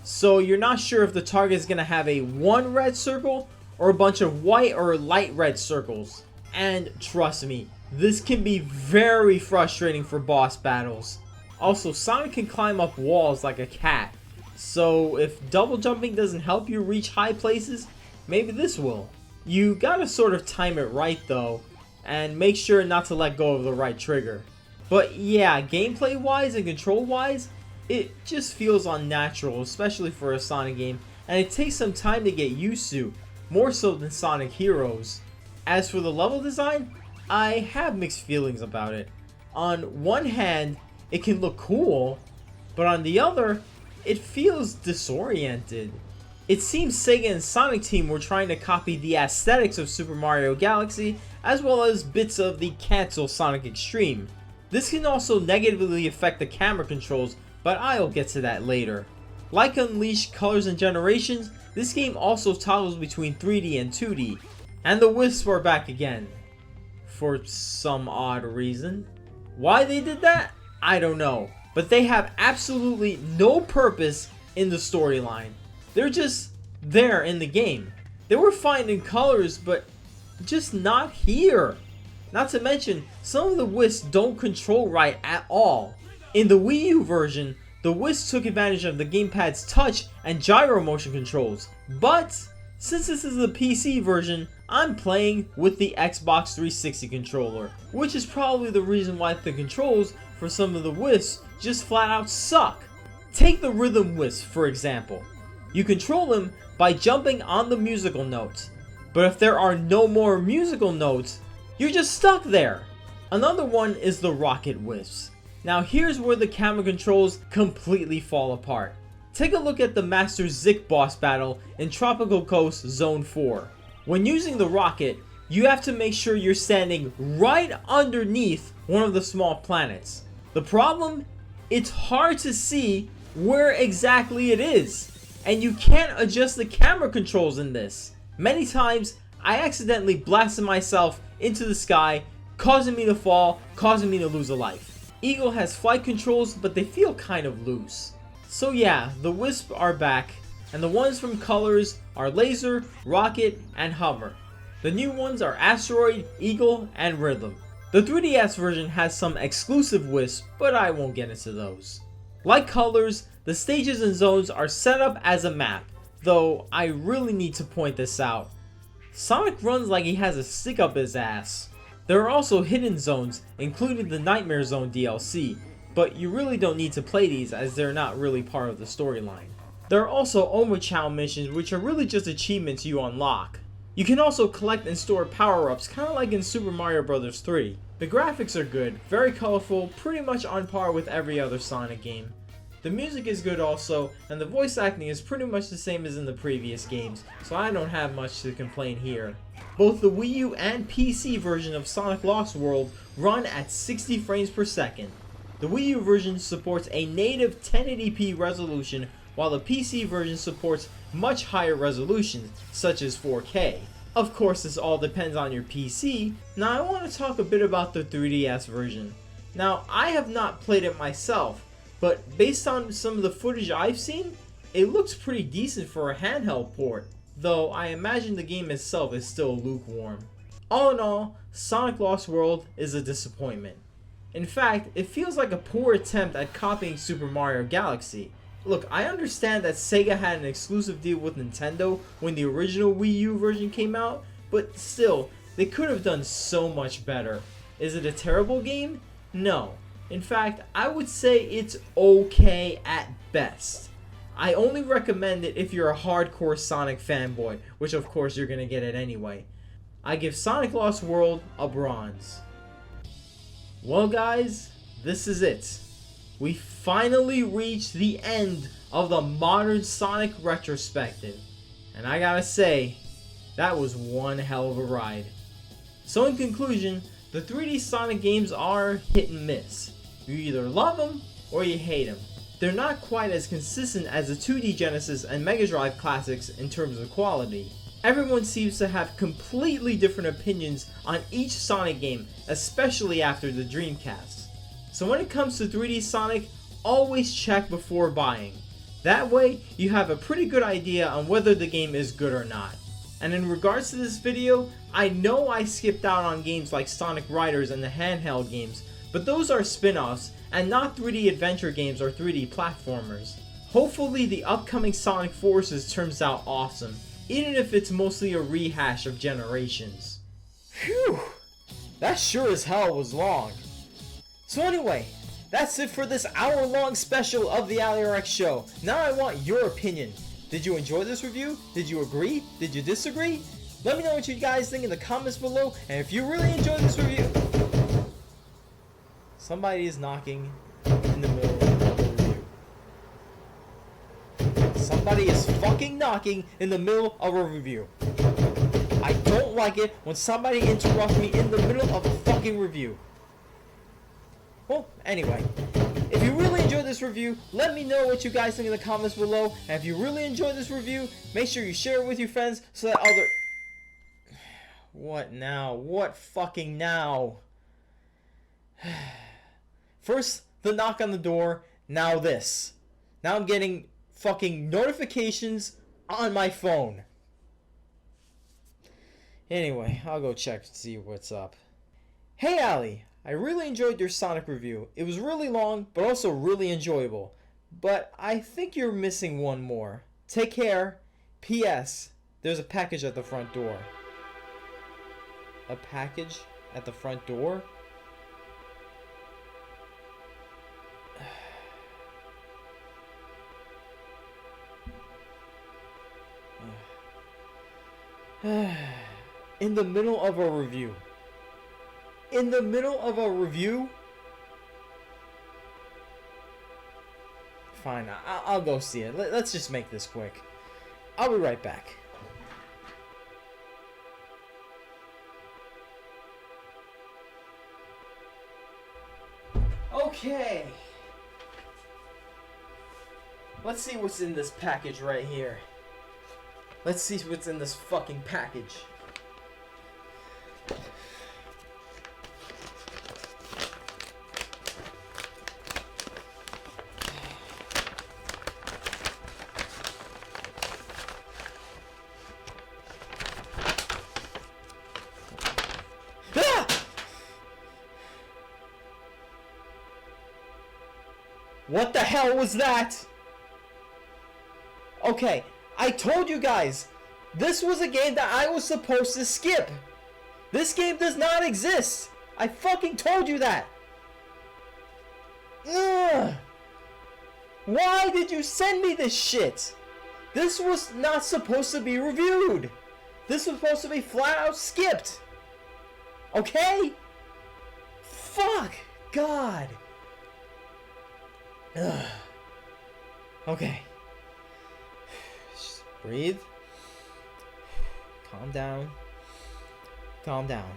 So you're not sure if the target is going to have a one red circle or a bunch of white or light red circles. And trust me, this can be very frustrating for boss battles. Also, Sonic can climb up walls like a cat. So if double jumping doesn't help you reach high places, maybe this will. You gotta sort of time it right though, and make sure not to let go of the right trigger. But yeah, gameplay wise and control wise, it just feels unnatural, especially for a Sonic game, and it takes some time to get used to, more so than Sonic Heroes. As for the level design, I have mixed feelings about it. On one hand, it can look cool, but on the other, it feels disoriented. It seems Sega and Sonic Team were trying to copy the aesthetics of Super Mario Galaxy, as well as bits of the cancel Sonic Extreme. This can also negatively affect the camera controls, but I'll get to that later. Like Unleashed Colors and Generations, this game also toggles between 3D and 2D, and the Wisps are back again. For some odd reason. Why they did that? I don't know. But they have absolutely no purpose in the storyline. They're just there in the game. They were fine in colors, but just not here. Not to mention, some of the Wisps don't control right at all. In the Wii U version, the Wisps took advantage of the gamepad's touch and gyro motion controls. But since this is the PC version, I'm playing with the Xbox 360 controller, which is probably the reason why the controls for some of the Wisps just flat out suck. Take the Rhythm Wisp for example. You control them by jumping on the musical notes, but if there are no more musical notes, you're just stuck there. Another one is the Rocket Wisps. Now here's where the camera controls completely fall apart. Take a look at the Master Zik boss battle in Tropical Coast Zone 4. When using the rocket, you have to make sure you're standing right underneath one of the small planets. The problem? It's hard to see where exactly it is, and you can't adjust the camera controls in this. Many times, I accidentally blasted myself into the sky, causing me to fall, causing me to lose a life. Eagle has flight controls, but they feel kind of loose. So yeah, the Wisps are back, and the ones from Colors are Laser, Rocket, and Hover. The new ones are Asteroid, Eagle, and Rhythm. The 3DS version has some exclusive Wisps, but I won't get into those. Like Colors, the stages and zones are set up as a map, though I really need to point this out. Sonic runs like he has a stick up his ass. There are also hidden zones, including the Nightmare Zone DLC, but you really don't need to play these as they're not really part of the storyline. There are also Omochao missions, which are really just achievements you unlock. You can also collect and store power-ups, kind of like in Super Mario Bros. 3. The graphics are good, very colorful, pretty much on par with every other Sonic game. The music is good also, and the voice acting is pretty much the same as in the previous games, so I don't have much to complain here. Both the Wii U and PC version of Sonic Lost World run at 60 frames per second. The Wii U version supports a native 1080p resolution, while the PC version supports much higher resolutions, such as 4K. Of course, this all depends on your PC. Now I want to talk a bit about the 3DS version. Now, I have not played it myself, but based on some of the footage I've seen, it looks pretty decent for a handheld port, though I imagine the game itself is still lukewarm. All in all, Sonic Lost World is a disappointment. In fact, it feels like a poor attempt at copying Super Mario Galaxy. Look, I understand that Sega had an exclusive deal with Nintendo when the original Wii U version came out, but still, they could have done so much better. Is it a terrible game? No. In fact, I would say it's okay at best. I only recommend it if you're a hardcore Sonic fanboy, which of course you're gonna get it anyway. I give Sonic Lost World a bronze. Well guys, this is it. We finally reached the end of the modern Sonic retrospective. And I gotta say, that was one hell of a ride. So in conclusion, the 3D Sonic games are hit and miss. You either love them or you hate them. they're not quite as consistent as the 2D Genesis and Mega Drive classics in terms of quality. Everyone seems to have completely different opinions on each Sonic game, especially after the Dreamcast. So when it comes to 3D Sonic, always check before buying. That way, you have a pretty good idea on whether the game is good or not. And in regards to this video, I know I skipped out on games like Sonic Riders and the handheld games, but those are spin-offs and not 3D adventure games or 3D platformers. Hopefully the upcoming Sonic Forces turns out awesome, even if it's mostly a rehash of Generations. Phew! That sure as hell was long. So anyway, that's it for this hour-long special of the Allie-RX show. Now I want your opinion. Did you enjoy this review? Did you agree? Did you disagree? Let me know what you guys think in the comments below, and if you really enjoyed this review... Somebody is knocking in the middle of the review. Somebody is fucking knocking in the middle of a review. I don't like it when somebody interrupts me in the middle of a fucking review. Well, anyway, if you really enjoyed this review, let me know what you guys think in the comments below. And if you really enjoyed this review, make sure you share it with your friends so that other... What now? What fucking now? First, the knock on the door, now this. Now I'm getting fucking notifications on my phone. Anyway, I'll go check to see what's up. Hey Allie, I really enjoyed your Sonic review. It was really long, but also really enjoyable. But I think you're missing one more. Take care. P.S. There's a package at the front door. A package at the front door? In the middle of a review. In the middle of a review? Fine, I'll go see it. Let's just make this quick. I'll be right back. Okay. Let's see what's in this package right here. Let's see what's in this fucking package. Ah! What the hell was that? Okay, I told you guys, this was a game that I was supposed to skip. This game does not exist. I fucking told you that. Ugh. Why did you send me this shit? This was not supposed to be reviewed. This was supposed to be flat out skipped. Okay? Fuck. God. Ugh. Okay. Just breathe. Calm down. Calm down.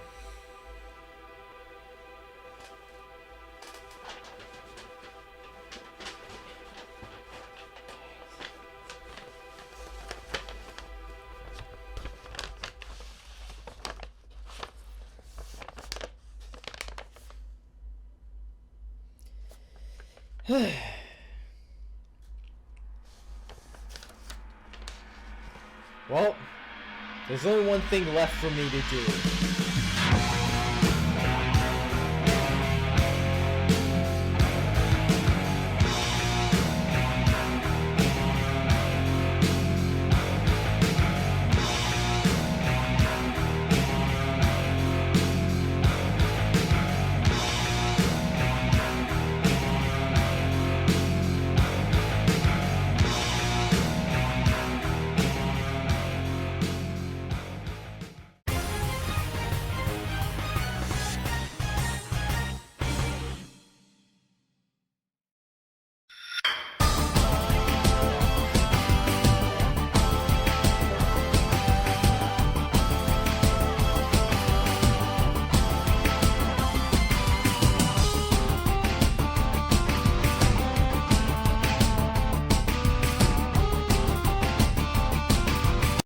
Well, there's only one thing left for me to do.